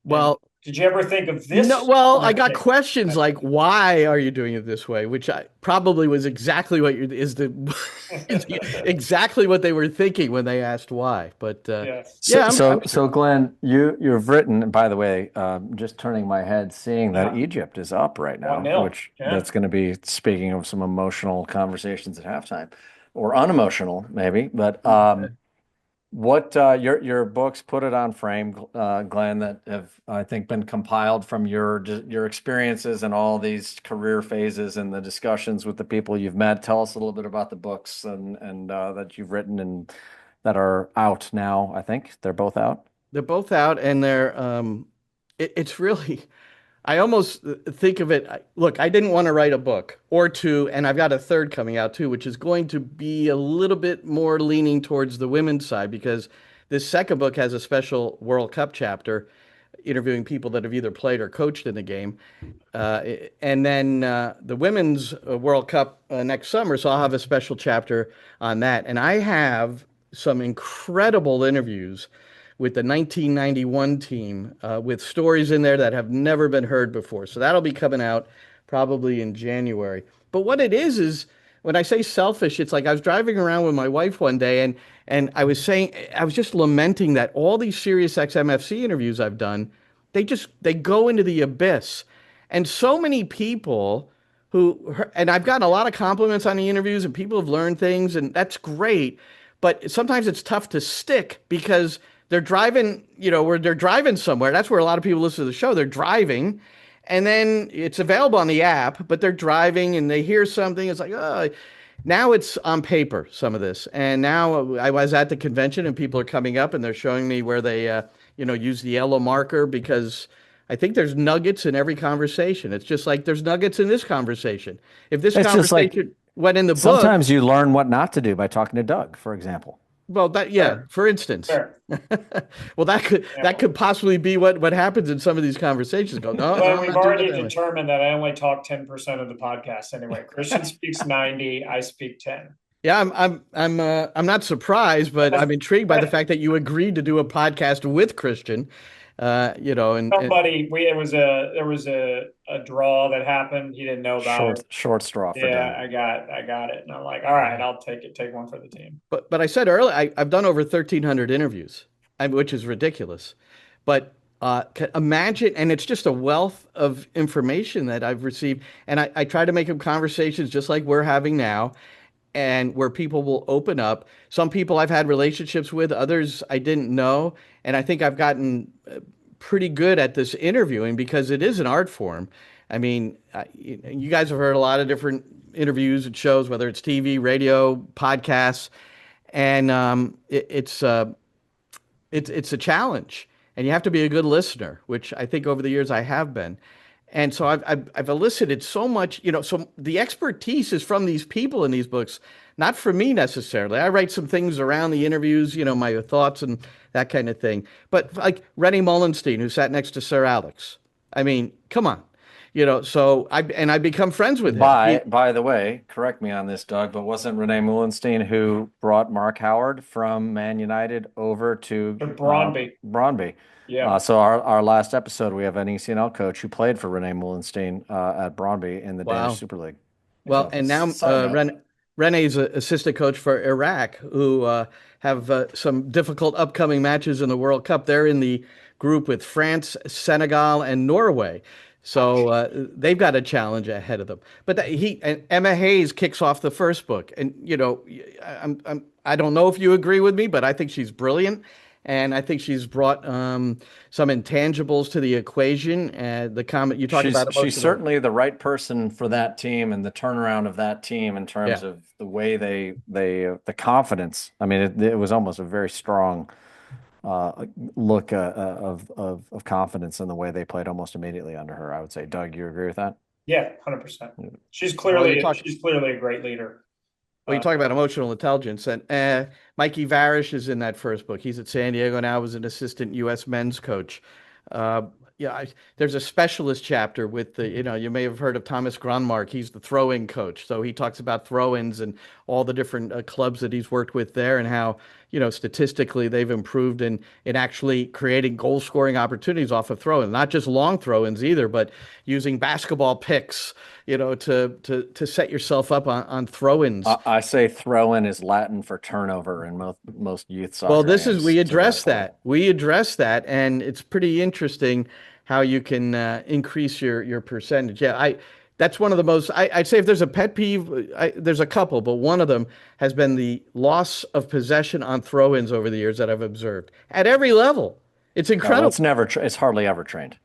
Speaker 4: Well,
Speaker 3: did you ever think of this?
Speaker 4: No, well, I got questions like, why are you doing it this way? Which I probably was exactly what is exactly what they were thinking when they asked why. But
Speaker 3: Yes.
Speaker 4: yeah, I'm
Speaker 2: So Glenn, you've written, and by the way, just turning my head, seeing that Egypt is up right now,
Speaker 3: 1-0.
Speaker 2: which that's going to be, speaking of some emotional conversations at halftime, or unemotional maybe, but what your books, put it on frame, Glenn, that have, I think, been compiled from your experiences and all these career phases and the discussions with the people you've met. Tell us a little bit about the books and that you've written and that are out now. I think they're both out.
Speaker 4: They're both out, and it's really. I almost think of it. Look, I didn't want to write a book or two, and I've got a third coming out too, which is going to be a little bit more leaning towards the women's side, because this second book has a special World Cup chapter interviewing people that have either played or coached in the game. And then the women's World Cup next summer, so I'll have a special chapter on that. And I have some incredible interviews with the 1991 team, with stories in there that have never been heard before. So that'll be coming out probably in January. But what it is when I say selfish, it's like I was driving around with my wife one day, and I was just lamenting that all these SiriusXM FC interviews I've done, they go into the abyss. And so many people and I've gotten a lot of compliments on the interviews, and people have learned things, and that's great. But sometimes it's tough to stick because they're driving, where they're driving somewhere. That's where a lot of people listen to the show. They're driving, and then it's available on the app, but they're driving and they hear something. It's like, oh, now it's on paper, some of this. And now I was at the convention and people are coming up and they're showing me where they, use the yellow marker, because I think there's nuggets in every conversation. It's just like there's nuggets in this conversation. If this conversation went in the book.
Speaker 2: Sometimes you learn what not to do by talking to Doug, for example.
Speaker 4: Well, for instance.
Speaker 3: Sure.
Speaker 4: Well, that could possibly be what happens in some of these conversations.
Speaker 3: Well, we've already determined that I only talk 10% of the podcast anyway. Christian speaks 90, I speak 10.
Speaker 4: Yeah, I'm not surprised, but I'm intrigued by the fact that you agreed to do a podcast with Christian.
Speaker 3: There was a draw that happened. He didn't know about
Speaker 2: short straw for
Speaker 3: Dan. I got it, and I'm like, all right, I'll take it. Take one for the team.
Speaker 4: But I said earlier, I've done over 1,300 interviews, which is ridiculous. But imagine, and it's just a wealth of information that I've received, and I try to make them conversations just like we're having now, and where people will open up. Some people I've had relationships with, others I didn't know. And I think I've gotten pretty good at this interviewing because it is an art form. I mean, you guys have heard a lot of different interviews and shows, whether it's TV, radio, podcasts, and it's a challenge. And you have to be a good listener, which I think over the years I have been. And so I've elicited so much, so the expertise is from these people in these books, not from me necessarily. I write some things around the interviews, my thoughts and that kind of thing. But like Renee Mullenstein, who sat next to Sir Alex. I mean, come on. So I become friends with him.
Speaker 2: By the way, correct me on this, Doug, but wasn't Renee Mullenstein who brought Mark Howard from Man United over to Brøndby? Yeah. So our last episode, we have an ECNL coach who played for Renee Mullenstein at Brøndby in the Danish Super League.
Speaker 4: Well, and now Renee's an assistant coach for Iraq, who have some difficult upcoming matches in the World Cup. They're in the group with France, Senegal, and Norway. So they've got a challenge ahead of them. But Emma Hayes kicks off the first book, and I don't know if you agree with me, but I think she's brilliant. And I think she's brought some intangibles to the equation. The comment you talked about.
Speaker 2: She's certainly the right person for that team and the turnaround of that team in terms of the way the confidence. I mean, it was almost a very strong look of confidence in the way they played almost immediately under her. I would say, Doug, you agree with that?
Speaker 3: Yeah, 100%. She's clearly a great leader.
Speaker 4: Well, you talk about emotional intelligence, and Mikey Varish is in that first book. He's at San Diego now, was an assistant U.S. men's coach. there's a specialist chapter with the, you may have heard of Thomas Gronmark. He's the throw-in coach. So he talks about throw-ins and all the different clubs that he's worked with there and how, statistically they've improved in actually creating goal-scoring opportunities off of throw-ins, not just long throw-ins either, but using basketball picks, to set yourself up on throw-ins.
Speaker 2: I say throw-in is Latin for turnover in most youth soccer.
Speaker 4: Well, we address that. We address that, and it's pretty interesting how you can increase your percentage. Yeah, that's one of the most. I'd say if there's a pet peeve, there's a couple, but one of them has been the loss of possession on throw-ins over the years that I've observed at every level. It's incredible.
Speaker 2: It's hardly ever trained.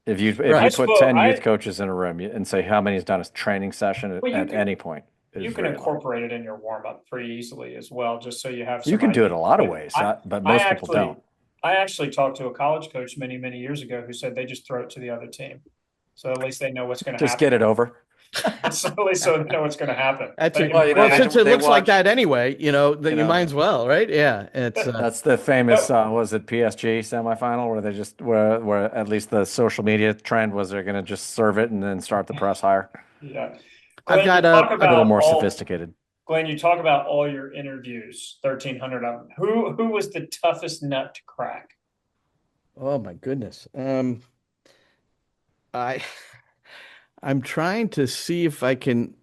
Speaker 2: If you put 10 youth coaches in a room and say how many's done a training session at any point.
Speaker 3: You can incorporate it in your warm-up pretty easily as well, just so you have some.
Speaker 2: You can do it a lot of ways, but most people don't.
Speaker 3: I actually talked to a college coach many, many years ago who said they just throw it to the other team. So at least they know what's going to happen.
Speaker 2: Just get it over.
Speaker 3: So at least so they know what's going to happen.
Speaker 4: Since it looks like that anyway, you might as well, right? Yeah.
Speaker 2: That's the famous, was it PSG semifinal where they just, where at least the social media trend was they're going to just serve it and then start the press hire.
Speaker 3: Yeah.
Speaker 4: Glenn,
Speaker 2: I've got a little more sophisticated.
Speaker 3: Glenn, you talk about all your interviews, 1,300 of them. Who was the toughest nut to crack?
Speaker 4: Oh my goodness. I'm trying to see if I can.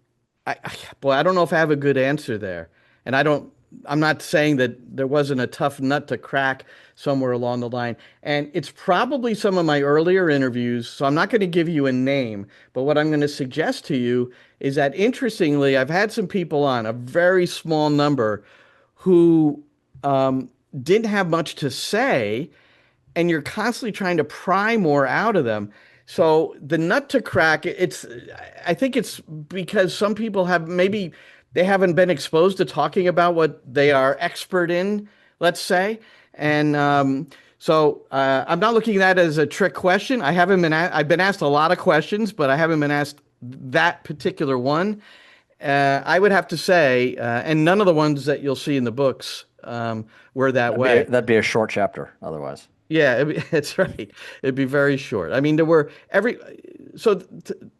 Speaker 4: I don't know if I have a good answer there, and I'm not saying that there wasn't a tough nut to crack somewhere along the line. And it's probably some of my earlier interviews, so I'm not going to give you a name, but what I'm going to suggest to you is that, interestingly, I've had some people on, a very small number, who didn't have much to say, and you're constantly trying to pry more out of them. So the nut to crack, I think it's because some people they haven't been exposed to talking about what they are expert in, let's say. And so I'm not looking at that as a trick question. I've been asked a lot of questions, but I haven't been asked that particular one. I would have to say, and none of the ones that you'll see in the books were that way.
Speaker 2: That'd be a short chapter otherwise.
Speaker 4: Yeah, that's right. It'd be very short. I mean, there were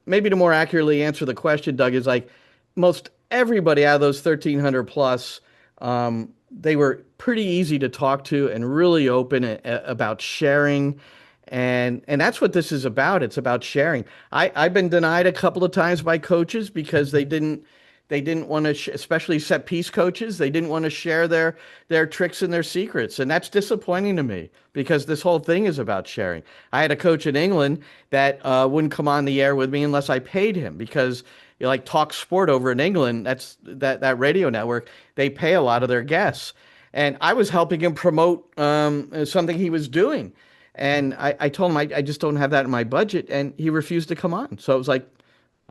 Speaker 4: maybe to more accurately answer the question, Doug, is like most everybody out of those 1,300 plus, they were pretty easy to talk to and really open about sharing. And that's what this is about. It's about sharing. I've been denied a couple of times by coaches because they didn't want to, especially set piece coaches, they didn't want to share their tricks and their secrets. And that's disappointing to me because this whole thing is about sharing. I had a coach in England that wouldn't come on the air with me unless I paid him because like Talk Sport over in England, that's that radio network, they pay a lot of their guests. And I was helping him promote something he was doing. And I told him I just don't have that in my budget. And he refused to come on. So it was like,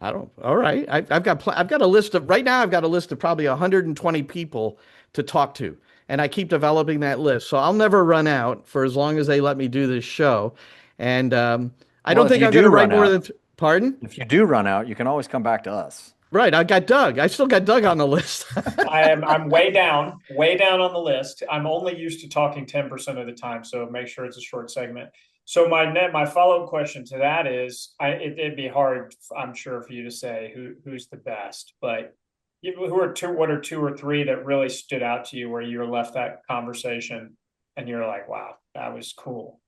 Speaker 4: all right. I've got a list of, right now I've got a list of probably 120 people to talk to. And I keep developing that list. So I'll never run out for as long as they let me do this show. And I don't think I'm going to write more than, pardon?
Speaker 2: If you do run out, you can always come back to us.
Speaker 4: Right. I got Doug. I still got Doug on the list.
Speaker 3: I'm way down on the list. I'm only used to talking 10% of the time. So make sure it's a short segment. So my follow-up question to that is, it'd be hard, I'm sure, for you to say who's the best, but what are two or three that really stood out to you where you were left that conversation and you're like, wow, that was cool?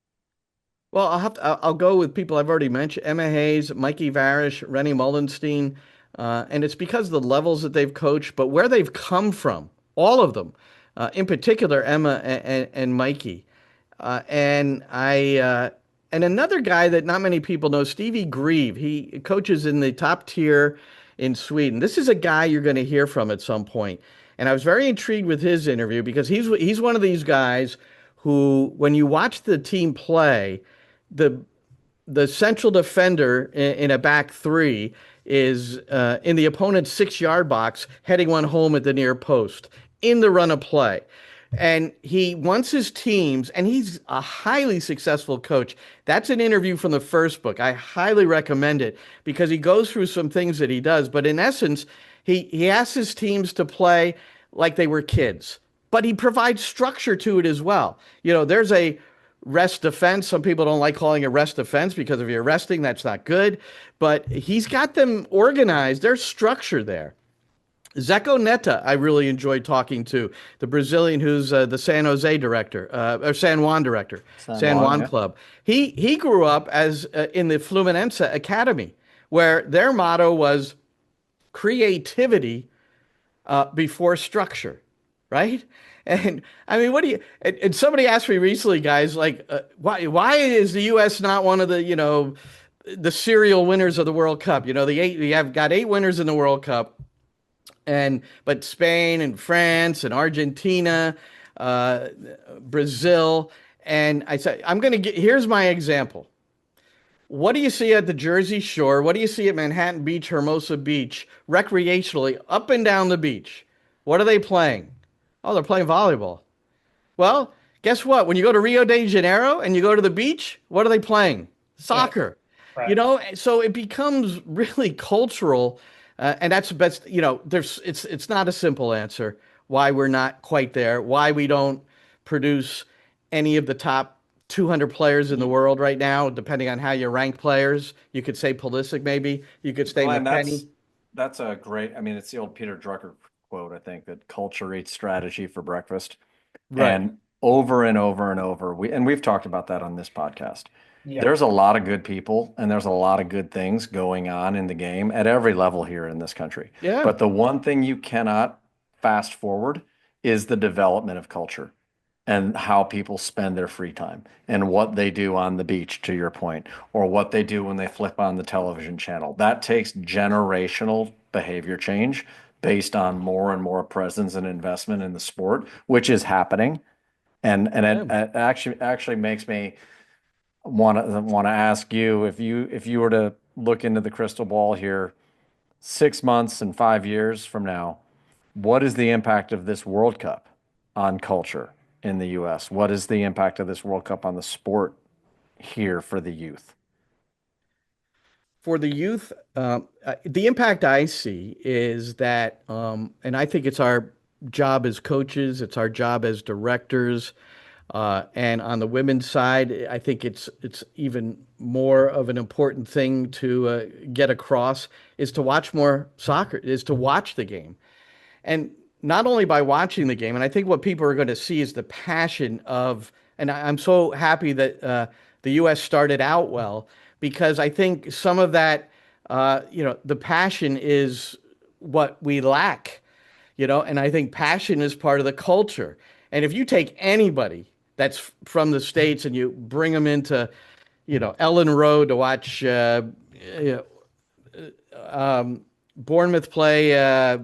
Speaker 4: Well, I'll go with people I've already mentioned: Emma Hayes, Mikey Varish, Rennie Mullenstein, and it's because of the levels that they've coached, but where they've come from, all of them, in particular Emma and Mikey. And another guy that not many people know, Stevie Grieve. He coaches in the top tier in Sweden. This is a guy you're going to hear from at some point. And I was very intrigued with his interview because he's one of these guys who, when you watch the team play, the central defender in a back three is in the opponent's 6-yard box, heading one home at the near post in the run of play. And he wants his teams, and he's a highly successful coach. That's an interview from the first book. I highly recommend it because he goes through some things that he does. But in essence, he asks his teams to play like they were kids, but he provides structure to it as well. There's a rest defense. Some people don't like calling it rest defense because if you're resting, that's not good. But he's got them organized. There's structure there. Zeco Neta, I really enjoyed talking to, the Brazilian who's the San Jose director, or San Juan director, San Juan
Speaker 2: yeah.
Speaker 4: club. He grew up as in the Fluminense Academy, where their motto was creativity before structure, right? And I mean, what do you? And somebody asked me recently, guys, like, why is the U.S. not one of the the serial winners of the World Cup? We have got 8 winners in the World Cup. But Spain and France and Argentina, Brazil, and I said, here's my example. What do you see at the Jersey Shore? What do you see at Manhattan Beach, Hermosa Beach, recreationally, up and down the beach? What are they playing? Oh, they're playing volleyball. Well, guess what? When you go to Rio de Janeiro and you go to the beach, what are they playing? Soccer.
Speaker 3: Right.
Speaker 4: So it becomes really cultural. And that's the best, it's not a simple answer why we're not quite there, why we don't produce any of the top 200 players in the world right now, depending on how you rank players. You could say Pulisic, maybe. You could say McKennie.
Speaker 2: That's a great, it's the old Peter Drucker quote, I think, that culture eats strategy for breakfast.
Speaker 4: Right.
Speaker 2: And over and over and over, we've talked about that on this podcast.
Speaker 3: Yeah.
Speaker 2: There's a lot of good people and there's a lot of good things going on in the game at every level here in this country.
Speaker 4: Yeah.
Speaker 2: But the one thing you cannot fast forward is the development of culture and how people spend their free time and what they do on the beach, to your point, or what they do when they flip on the television channel. That takes generational behavior change based on more and more presence and investment in the sport, which is happening. And it actually makes me want to ask you, if you were to look into the crystal ball here 6 months and 5 years from now, what is the impact of this World Cup on culture in the U.S.? What is the impact of this World Cup on the sport here for the youth?
Speaker 4: For the youth, the impact I see is that, and I think it's our job as coaches, it's our job as directors, and on the women's side, I think it's even more of an important thing to get across is to watch more soccer, is to watch the game. And not only by watching the game, and I think what people are going to see is the passion of, and I'm so happy that the U.S. started out well, because I think some of that, the passion is what we lack, and I think passion is part of the culture. And if you take anybody that's from the States and you bring them into, Ellen Road to watch Bournemouth play,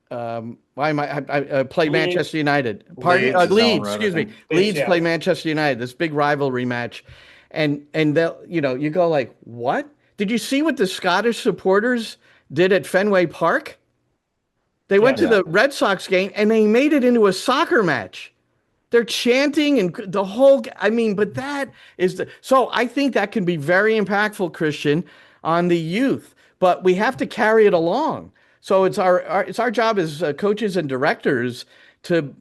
Speaker 4: play Manchester United. Leeds, excuse me. Leeds play Manchester United, this big rivalry match. And they'll, you go like, what? Did you see what the Scottish supporters did at Fenway Park? They went to the Red Sox game and they made it into a soccer match. They're chanting and the whole, but that is so I think that can be very impactful, Christian, on the youth, but we have to carry it along. So it's our job as coaches and directors to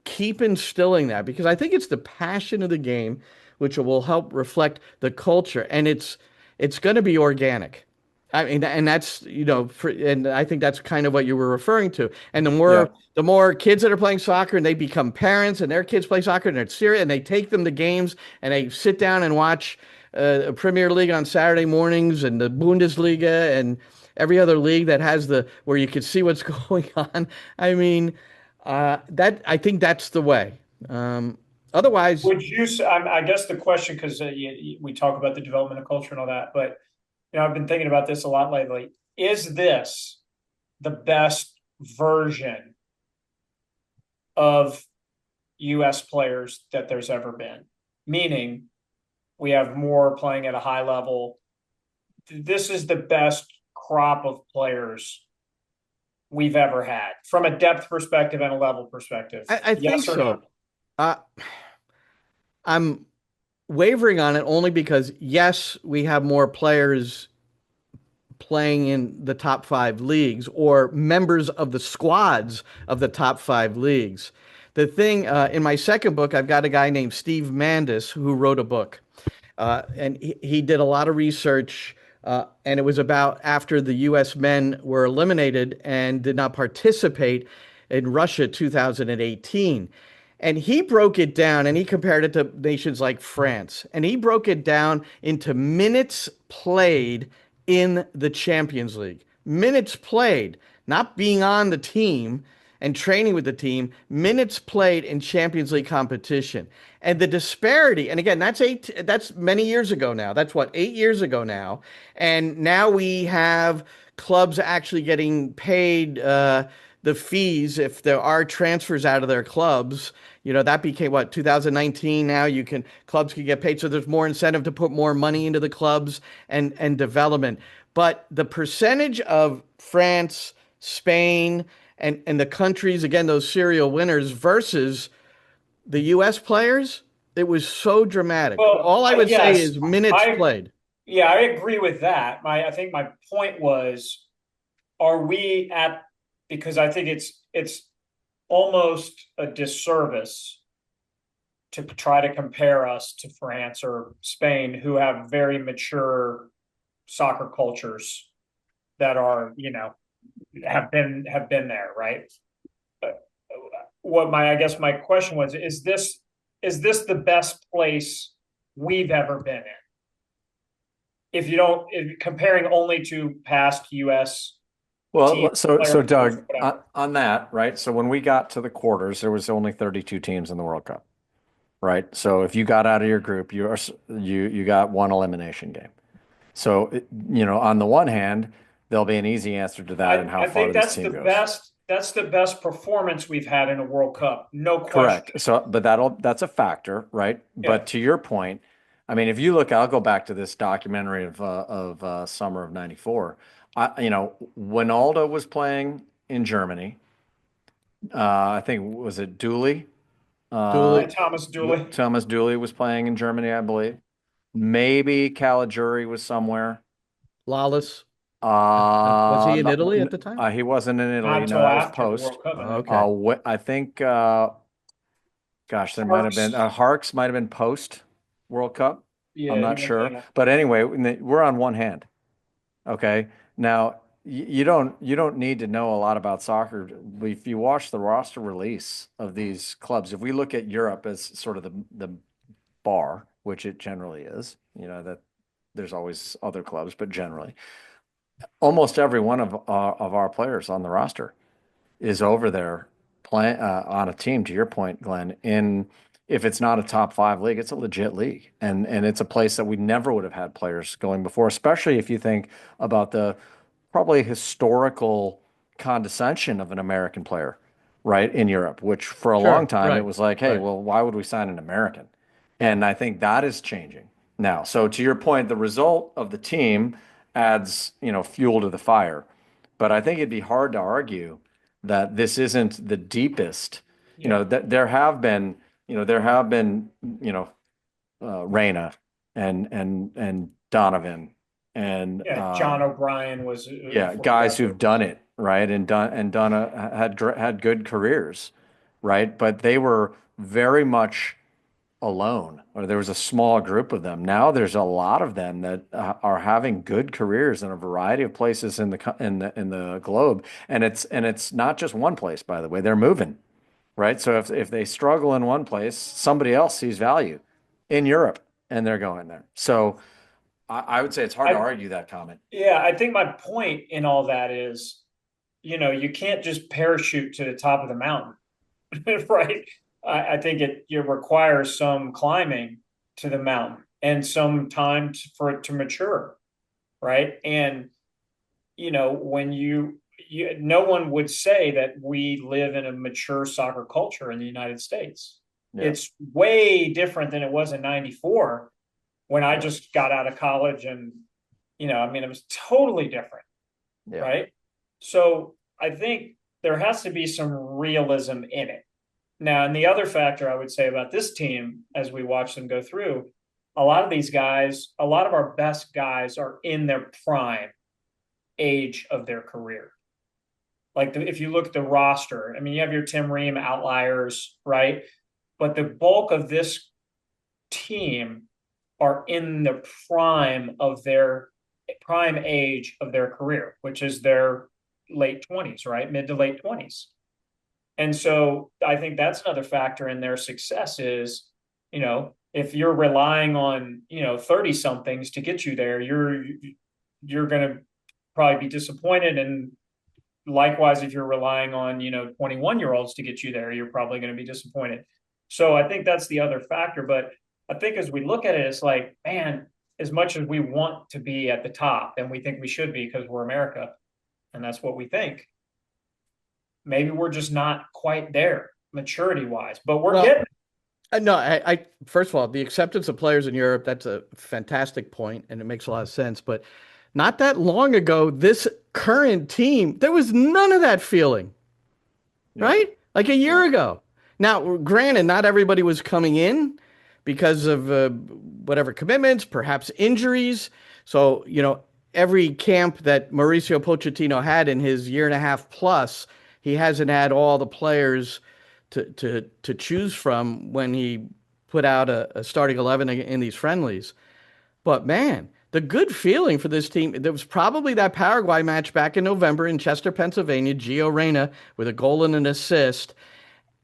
Speaker 4: keep instilling that, because I think it's the passion of the game which will help reflect the culture, and it's going to be organic. And that's, and I think that's kind of what you were referring to. And the more kids that are playing soccer and they become parents and their kids play soccer and it's serious and they take them to games and they sit down and watch a Premier League on Saturday mornings and the Bundesliga and every other league that has where you can see what's going on. I think that's the way. Otherwise,
Speaker 3: would you? I guess the question, because we talk about the development of culture and all that, but I've been thinking about this a lot lately. Is this the best version of U.S. players that there's ever been? Meaning, we have more playing at a high level. This is the best crop of players we've ever had from a depth perspective and a level perspective.
Speaker 4: I think so. No? I'm wavering on it only because, yes, we have more players playing in the top 5 leagues or members of the squads of the top 5 leagues. The thing in my second book, I've got a guy named Steve Mandis who wrote a book, and he did a lot of research, and it was about after the U.S. men were eliminated and did not participate in Russia 2018. And he broke it down and he compared it to nations like France. And he broke it down into minutes played in the Champions League. Minutes played, not being on the team and training with the team, minutes played in Champions League competition. And the disparity, and again, that's many years ago now. That's what, 8 years ago now. And now we have clubs actually getting paid the fees if there are transfers out of their clubs. That became what, 2019 now clubs can get paid. So there's more incentive to put more money into the clubs and development. But the percentage of France, Spain, and the countries, again, those serial winners versus the U.S. players, it was so dramatic.
Speaker 3: Well,
Speaker 4: all I would say
Speaker 3: yes,
Speaker 4: is minutes played.
Speaker 3: Yeah, I agree with that. I think my point was, because I think it's almost a disservice to try to compare us to France or Spain, who have very mature soccer cultures that are, have been there, right? I guess my question was, is this the best place we've ever been in? If comparing only to past US.
Speaker 2: Well, so Doug, on that, right? So when we got to the quarters, there was only 32 teams in the World Cup, right? So if you got out of your group, you got one elimination game. So, on the one hand, there'll be an easy answer to that and how far this team goes.
Speaker 3: That's the best performance we've had in a World Cup, no question.
Speaker 2: Correct. So, but that's a factor, right? Yeah. But to your point, I mean, if you look, I'll go back to this documentary of summer of '94. Wijnaldum was playing in Germany. I think, was it Dooley?
Speaker 3: Thomas Dooley.
Speaker 2: Thomas Dooley was playing in Germany, I believe. Maybe Caligiuri was somewhere.
Speaker 4: Lawless. Was he in Italy at the time?
Speaker 2: He wasn't in Italy.
Speaker 3: Not until after the World Cup.
Speaker 2: Okay. I think, there might have been Harks might have been post World Cup. Yeah, I'm not sure. But anyway, we're on one hand. Okay. Now you don't need to know a lot about soccer. If you watch the roster release of these clubs, if we look at Europe as sort of the bar, which it generally is, that there's always other clubs, but generally, almost every one of our players on the roster is over there playing on a team. To your point, Glenn, if it's not a top 5 league, it's a legit league, and it's a place that we never would have had players going before. Especially if you think about the probably historical condescension of an American player, right, in Europe, which for a long time it was like, hey, well, why would we sign an American? And I think that is changing now. So to your point, the result of the team adds, fuel to the fire. But I think it'd be hard to argue that this isn't the deepest. That there have been Reyna and Donovan and
Speaker 3: John O'Brien was
Speaker 2: guys who've done it, right, and had good careers, right, but they were very much alone, or there was a small group of them. Now there's a lot of them that are having good careers in a variety of places in the globe, and it's not just one place, by the way. They're moving, right? So if they struggle in one place, somebody else sees value in Europe and they're going there. So I would say it's hard to argue that comment.
Speaker 3: Yeah, I think my point in all that is, you can't just parachute to the top of the mountain, right? I think it requires some climbing to the mountain and some time for it to mature, right? And when no one would say that we live in a mature soccer culture in the United States. Yeah. It's way different than it was in '94 when I just got out of college, and it was totally different, right? So I think there has to be some realism in it. Now, and the other factor I would say about this team, as we watch them go through, a lot of these guys, a lot of our best guys are in their prime age of their career. Like if you look at the roster, I mean, you have your Tim Ream outliers, right? But the bulk of this team are in the prime age of their career, which is their late 20s, right? Mid to late 20s. And so I think that's another factor in their success is, if you're relying on, 30 somethings to get you there, you're going to probably be disappointed. And likewise, if you're relying on, 21-year-olds to get you there, you're probably going to be disappointed. So I think that's the other factor. But I think as we look at it, it's like, man, as much as we want to be at the top and we think we should be because we're America and that's what we think, maybe we're just not quite there maturity wise, but we're getting.
Speaker 4: No, I first of all, the acceptance of players in Europe, that's a fantastic point, and it makes a lot of sense. But not that long ago, this current team, there was none of that feeling, right? Like a year ago. Now, granted, not everybody was coming in because of whatever commitments, perhaps injuries. So, every camp that Mauricio Pochettino had in his year and a half plus, he hasn't had all the players to choose from when he put out a starting 11 in these friendlies. But man, the good feeling for this team, there was probably that Paraguay match back in November in Chester, Pennsylvania, Gio Reyna with a goal and an assist.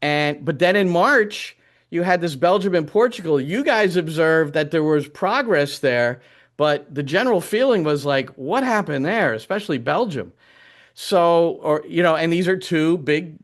Speaker 4: But then in March, you had this Belgium and Portugal. You guys observed that there was progress there, but the general feeling was like, what happened there, especially Belgium? So, and these are two big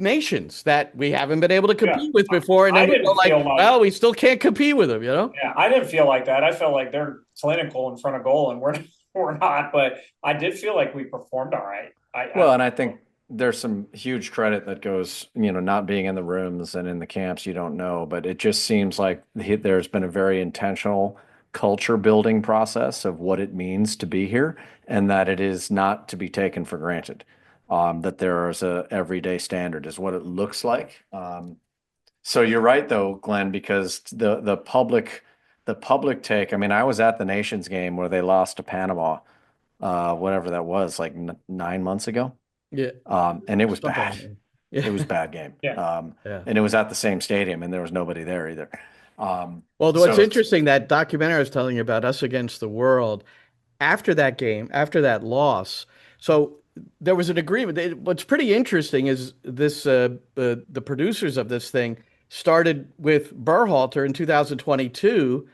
Speaker 4: nations that we haven't been able to compete with before. And then we go like, well, we still can't compete with them,
Speaker 3: Yeah, I didn't feel like that. I felt like they're clinical in front of goal and we're not, but I did feel like we performed all right.
Speaker 2: And I think there's some huge credit that goes, not being in the rooms and in the camps, you don't know, but it just seems like there's been a very intentional culture building process of what it means to be here and that it is not to be taken for granted. That there is a everyday standard is what it looks like. So you're right though, Glenn, because the public take, I mean, I was at the Nations game where they lost to Panama, whatever that was, like 9 months ago.
Speaker 4: Yeah.
Speaker 2: And it was bad. Yeah. It was a bad game. And it was at the same stadium and there was nobody there either.
Speaker 4: Well, what's interesting, that documentary I was telling you about, Us Against the World, after that game, after that loss, so there was an agreement. What's pretty interesting is this: the producers of this thing started with Berhalter in 2022,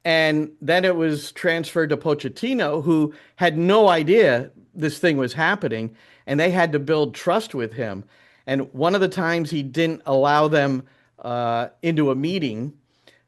Speaker 4: and then it was transferred to Pochettino, who had no idea this thing was happening, and they had to build trust with him. And one of the times he didn't allow them into a meeting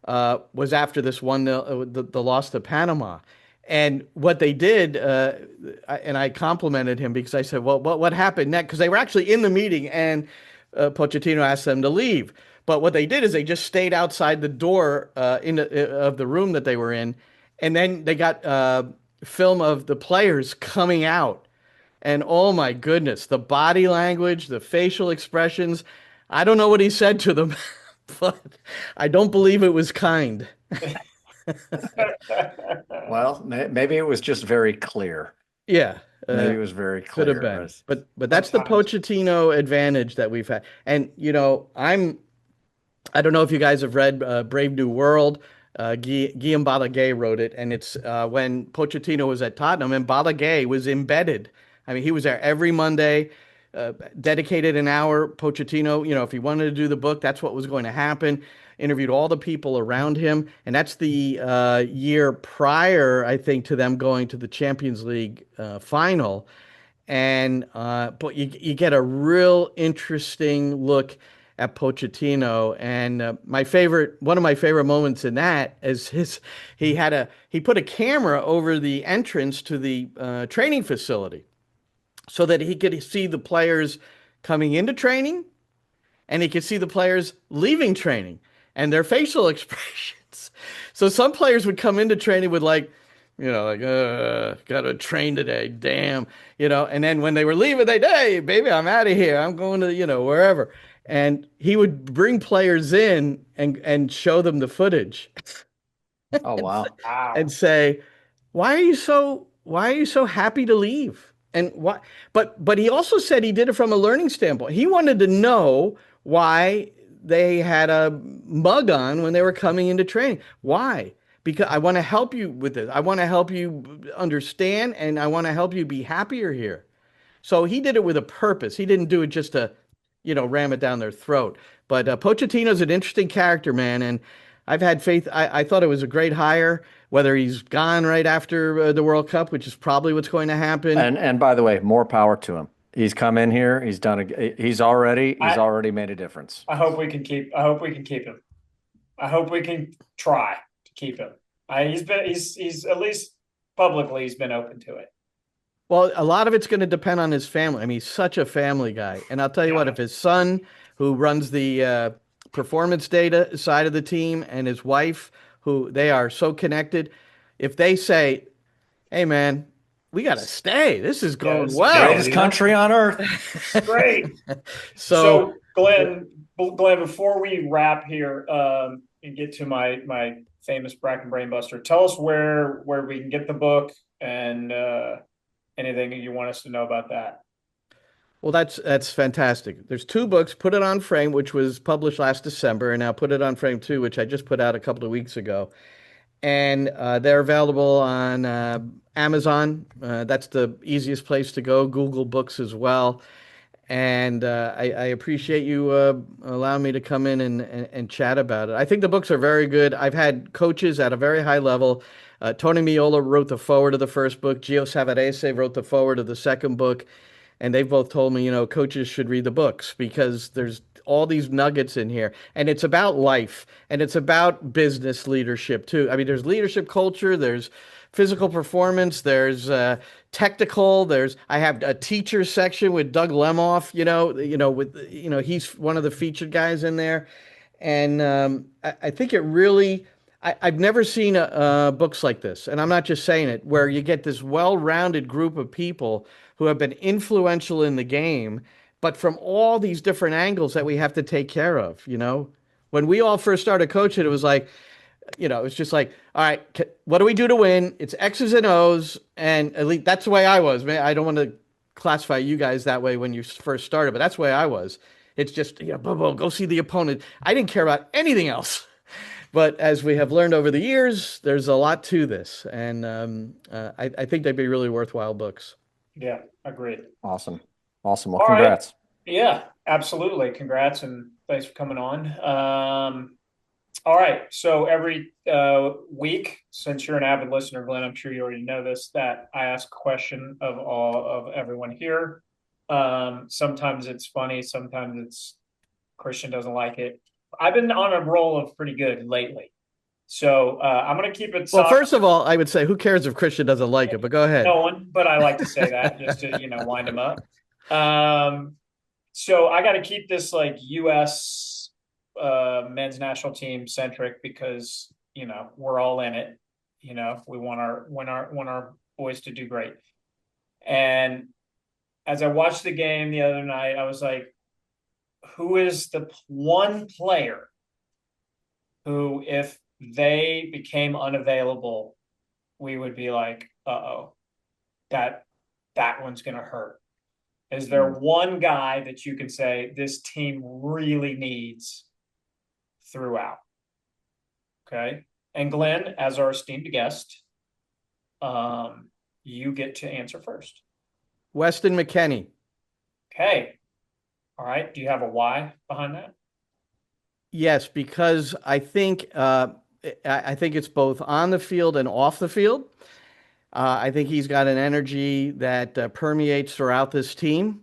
Speaker 4: was after this the loss to Panama. And what they did, and I complimented him because I said, well, what happened next? Because they were actually in the meeting and Pochettino asked them to leave. But what they did is they just stayed outside the door of the room that they were in. And then they got film of the players coming out. And oh my goodness, the body language, the facial expressions. I don't know what he said to them, but I don't believe it was kind.
Speaker 2: Well, maybe it was just very clear.
Speaker 4: Yeah.
Speaker 2: Maybe it was very clear.
Speaker 4: Could have been. But that's the Pochettino advantage that we've had. And, I don't know if you guys have read Brave New World. Guillaume Balaguer wrote it. And it's when Pochettino was at Tottenham and Balaguer was embedded. I mean, he was there every Monday, dedicated an hour. Pochettino, if he wanted to do the book, that's what was going to happen. Interviewed all the people around him. And that's the year prior, I think, to them going to the Champions League final. And but you get a real interesting look at Pochettino. And one of my favorite moments in that is he put a camera over the entrance to the training facility so that he could see the players coming into training and he could see the players leaving training and their facial expressions. So some players would come into training with got to train today, damn, and then when they were leaving, hey, baby, I'm out of here. I'm going to, wherever. And he would bring players in and show them the footage.
Speaker 2: Oh, wow.
Speaker 4: And say, why are you so happy to leave? And why? But he also said he did it from a learning standpoint. He wanted to know why they had a mug on when they were coming into training. Why? Because I want to help you with this. I want to help you understand, and I want to help you be happier here. So he did it with a purpose. He didn't do it just to, ram it down their throat. But Pochettino's an interesting character, man, and I've had faith. I thought it was a great hire. Whether he's gone right after the World Cup, which is probably what's going to happen.
Speaker 2: And by the way, more power to him. He's come in here. He's already made a difference.
Speaker 3: I hope we can keep him. I hope we can try to keep him. He's at least publicly he's been open to it.
Speaker 4: Well, a lot of it's going to depend on his family. I mean, he's such a family guy. And I'll tell you what, if his son, who runs the performance data side of the team, and his wife, who they are so connected, if they say, hey, man, we got to stay. This is going well.
Speaker 2: Greatest country on earth.
Speaker 3: Great. So Glenn, before we wrap here and get to my famous Bracken Brainbuster, tell us where we can get the book and anything you want us to know about that.
Speaker 4: Well, that's fantastic. There's 2 books, Put It on Frame, which was published last December, and now Put It on Frame 2, which I just put out a couple of weeks ago. And they're available on Amazon. That's the easiest place to go. Google Books as well. And I appreciate you allowing me to come in and chat about it. I think the books are very good. I've had coaches at a very high level. Tony Miola wrote the foreword of the first book. Gio Savarese wrote the foreword of the second book. And they've both told me, coaches should read the books because there's all these nuggets in here. And it's about life, and it's about business leadership too. I mean, there's leadership culture, there's physical performance, there's technical, I have a teacher section with Doug Lemoff, he's one of the featured guys in there. And I think it really, I've never seen books like this, and I'm not just saying it, where you get this well-rounded group of people who have been influential in the game, but from all these different angles that we have to take care of. When we all first started coaching, it was like, it's just like, all right, what do we do to win? It's X's and O's, and at least that's the way I was. Man, I don't want to classify you guys that way when you first started, but that's the way I was. It's just, go see the opponent. I didn't care about anything else. But as we have learned over the years, there's a lot to this, and I think they'd be really worthwhile books.
Speaker 3: Yeah, agreed.
Speaker 2: Awesome. Well, congrats.
Speaker 3: Right. Yeah, absolutely. Congrats, and thanks for coming on. All right. So every week, since you're an avid listener, Glenn, I'm sure you already know this, that I ask a question of everyone here. Sometimes it's funny. Sometimes it's Christian doesn't like it. I've been on a roll of pretty good lately. So I'm going to keep it soft.
Speaker 4: Well, first of all, I would say, who cares if Christian doesn't like it? But go ahead.
Speaker 3: No one, but I like to say that just to, wind him up. So I got to keep this like U.S. Men's national team centric because, we're all in it. We want our boys to do great. And as I watched the game the other night, I was like, who is the one player who, if they became unavailable, we would be like, that one's going to hurt? Is there one guy that you can say this team really needs throughout? Okay. And Glenn, as our esteemed guest, you get to answer first.
Speaker 4: Weston McKennie.
Speaker 3: Okay. All right. Do you have a why behind that?
Speaker 4: Yes, because I think it's both on the field and off the field. I think he's got an energy that permeates throughout this team.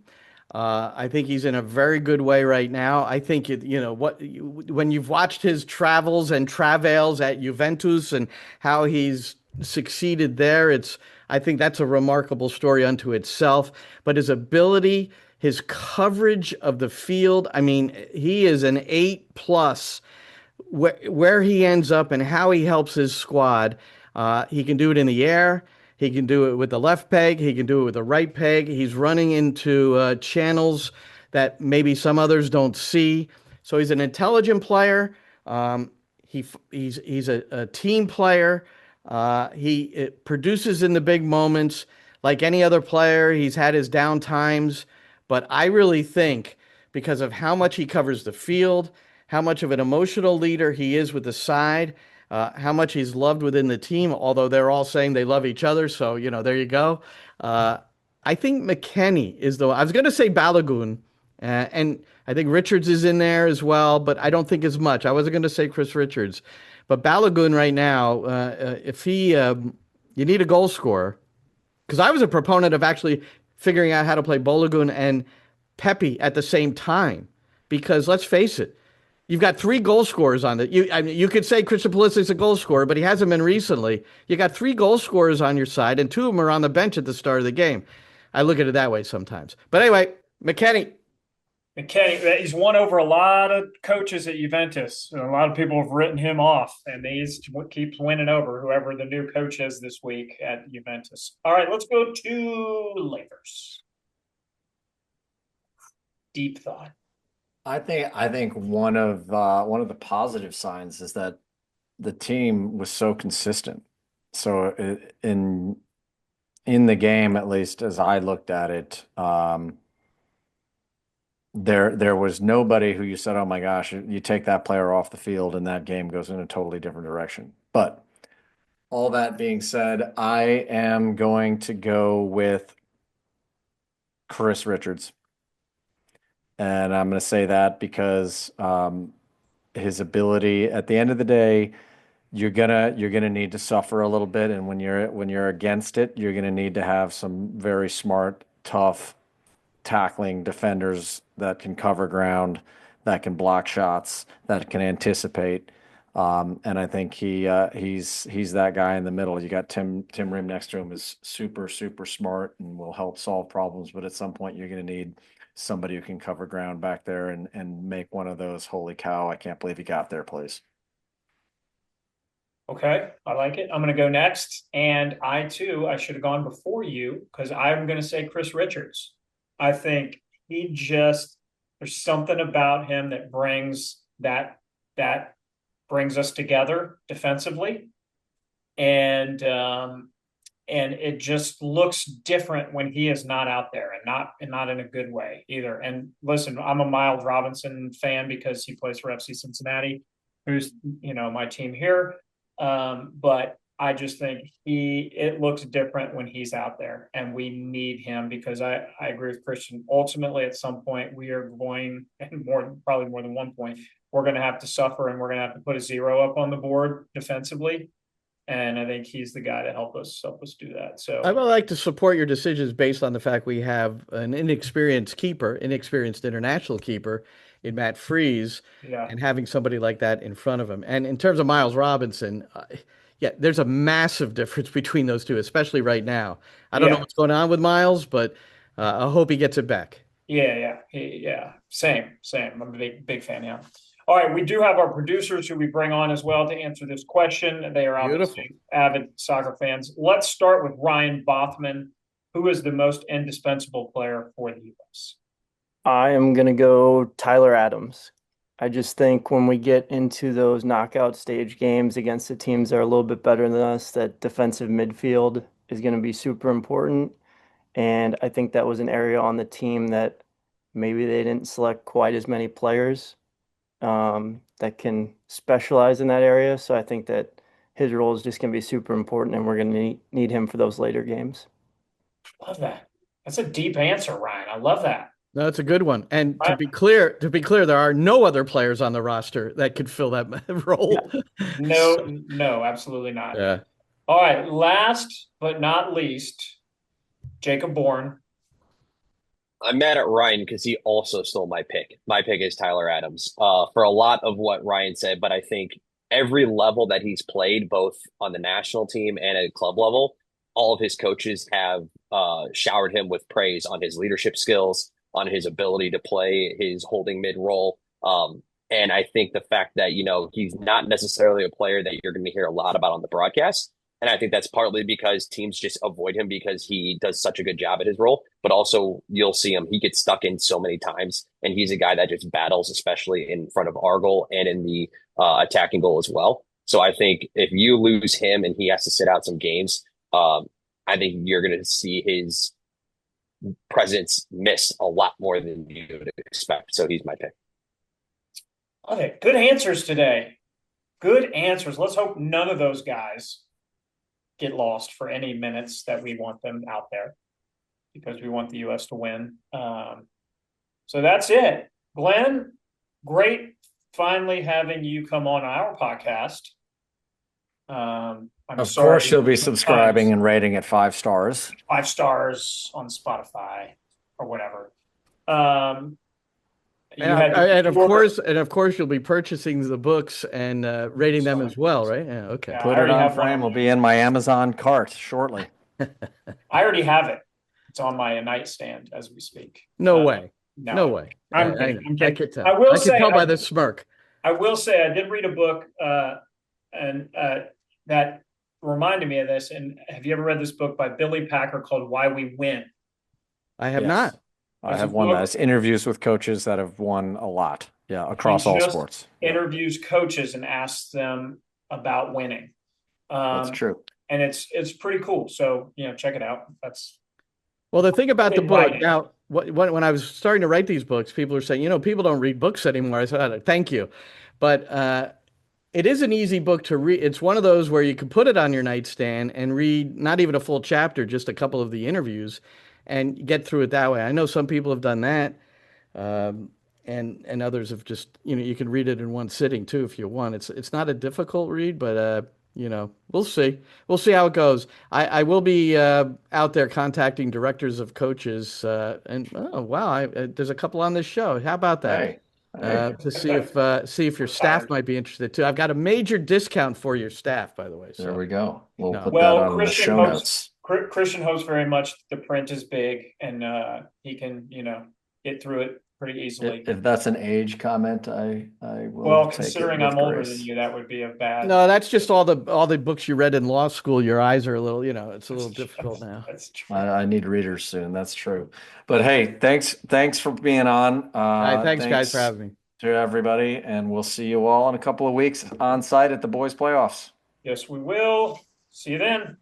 Speaker 4: I think he's in a very good way right now. I think when you've watched his travels and travails at Juventus and how he's succeeded there, I think that's a remarkable story unto itself. But his ability, his coverage of the field, I mean, he is an 8+. Where he ends up and how he helps his squad, he can do it in the air. He can do it with the left peg. He can do it with the right peg. He's running into channels that maybe some others don't see. So he's an intelligent player. He's a team player. He produces in the big moments. like any other player, he's had his down times, but I really think because of how much he covers the field, how much of an emotional leader he is with the side, how much he's loved within the team, although they're all saying they love each other. So, there you go. I think McKennie is I was going to say Balogun, and I think Richards is in there as well, but I don't think as much. I wasn't going to say Chris Richards, but Balogun right now, if you need a goal scorer, because I was a proponent of actually figuring out how to play Balogun and Pepe at the same time, because let's face it, you've got 3 goal scorers on it. You could say Christian Pulisic's a goal scorer, but he hasn't been recently. You got 3 goal scorers on your side, and 2 of them are on the bench at the start of the game. I look at it that way sometimes. But anyway, McKennie,
Speaker 3: he's won over a lot of coaches at Juventus. A lot of people have written him off, and he keeps winning over whoever the new coach is this week at Juventus. All right, let's go to Lavers. Deep thought.
Speaker 2: I think one of the positive signs is that the team was so consistent. So in the game, at least as I looked at it, there was nobody who you said, oh my gosh, you take that player off the field and that game goes in a totally different direction. But all that being said, I am going to go with Chris Richards. And I'm going to say that because his ability, at the end of the day, you're gonna need to suffer a little bit, and when you're against it, you're gonna need to have some very smart, tough, tackling defenders that can cover ground, that can block shots, that can anticipate. And I think he's that guy in the middle. You got Tim Rim next to him is super, super smart and will help solve problems, but at some point you're going to need somebody who can cover ground back there and make one of those holy cow, I can't believe he got there plays.
Speaker 3: Okay, I like it. I'm going to go next. And I should have gone before you because I'm going to say Chris Richards. I think there's something about him that brings us together defensively. And it just looks different when he is not out there and not in a good way either. And listen, I'm a Miles Robinson fan because he plays for FC Cincinnati, who's, my team here. But I just think it looks different when he's out there, and we need him because I agree with Christian. Ultimately, at some point, we are going, and probably more than one point, we're going to have to suffer, and we're going to have to put a 0 up on the board defensively. And I think he's the guy to help us do that. So
Speaker 4: I would like to support your decisions based on the fact we have an inexperienced international keeper in Matt Freese, and having somebody like that in front of him. And in terms of Miles Robinson, there's a massive difference between those two, especially right now. I don't know what's going on with Miles, but I hope he gets it back.
Speaker 3: Yeah. Same. I'm a big fan. Yeah. All right. We do have our producers who we bring on as well to answer this question. They are obviously avid soccer fans. Let's start with Ryan Bothman. Who is the most indispensable player for the U.S.?
Speaker 5: I am going to go Tyler Adams. I just think when we get into those knockout stage games against the teams that are a little bit better than us, that defensive midfield is going to be super important. And I think that was an area on the team that maybe they didn't select quite as many players that can specialize in that area. So I think that his role is just going to be super important, and we're going to need him for those later games.
Speaker 3: Love that. That's a deep answer, Ryan. I love that.
Speaker 4: No, that's a good one. And to be clear, there are no other players on the roster that could fill that role.
Speaker 3: No, absolutely not.
Speaker 4: Yeah.
Speaker 3: All right. Last but not least, Jacob Bourne.
Speaker 1: I'm mad at Ryan because he also stole my pick. My pick is Tyler Adams for a lot of what Ryan said, but I think every level that he's played, both on the national team and at club level, all of his coaches have showered him with praise on his leadership skills, on his ability to play his holding mid role. And I think the fact that, he's not necessarily a player that you're going to hear a lot about on the broadcast. And I think that's partly because teams just avoid him because he does such a good job at his role. But also you'll see him, he gets stuck in so many times. And he's a guy that just battles, especially in front of our goal and in the attacking goal as well. So I think if you lose him and he has to sit out some games,
Speaker 6: I think you're going to see his presence miss a lot more than you would expect. So he's my pick.
Speaker 3: Okay, good answers today. Good answers. Let's hope none of those guys get lost for any minutes that we want them out there, because we want the U.S. to win. So that's it. Glenn, great finally having you come on our podcast.
Speaker 2: Of course, you'll be subscribing and rating it 5 stars.
Speaker 3: 5 stars on Spotify or whatever.
Speaker 4: And of course, you'll be purchasing the books and rating them as well, right? Yeah. Okay.
Speaker 3: Yeah,
Speaker 2: Put it on frame. Will be in my Amazon cart shortly.
Speaker 3: I already have it. It's on my nightstand as we speak.
Speaker 4: No way.
Speaker 3: No,
Speaker 4: No way.
Speaker 3: I'm
Speaker 4: I could tell.
Speaker 3: I
Speaker 4: can tell by the smirk.
Speaker 3: I will say I did read a book and that reminded me of this. And have you ever read this book by Billy Packer called Why We Win?
Speaker 4: I have not.
Speaker 2: I have one that's interviews with coaches that have won a lot. Yeah, across all sports.
Speaker 3: Interviews coaches and asks them about winning.
Speaker 2: That's true.
Speaker 3: And it's pretty cool. So, check it out.
Speaker 4: Well, the thing about the book now, when I was starting to write these books, people are saying, people don't read books anymore. I said, thank you. But it is an easy book to read. It's one of those where you can put it on your nightstand and read not even a full chapter, just a couple of the interviews, and get through it that way. I know some people have done that, and others have just, you can read it in one sitting too if you want. It's not a difficult read, but we'll see. We'll see how it goes. I will be out there contacting directors of coaches, and there's a couple on this show. How about that?
Speaker 2: Hey.
Speaker 4: To see if your staff might be interested too. I've got a major discount for your staff, by the way. So.
Speaker 2: There we go. We'll put that on the show notes.
Speaker 3: Christian hopes very much the print is big and he can, get through it pretty easily.
Speaker 2: If that's an age comment, I will.
Speaker 3: Well, considering I'm older than you, that would be a bad.
Speaker 4: No, that's just all the books you read in law school. Your eyes are a little, it's a little difficult now.
Speaker 3: That's true.
Speaker 2: I need readers soon. That's true. But hey, thanks for being on.
Speaker 4: Thanks guys for having me.
Speaker 2: To everybody, and we'll see you all in a couple of weeks on site at the boys playoffs.
Speaker 3: Yes, we will. See you then.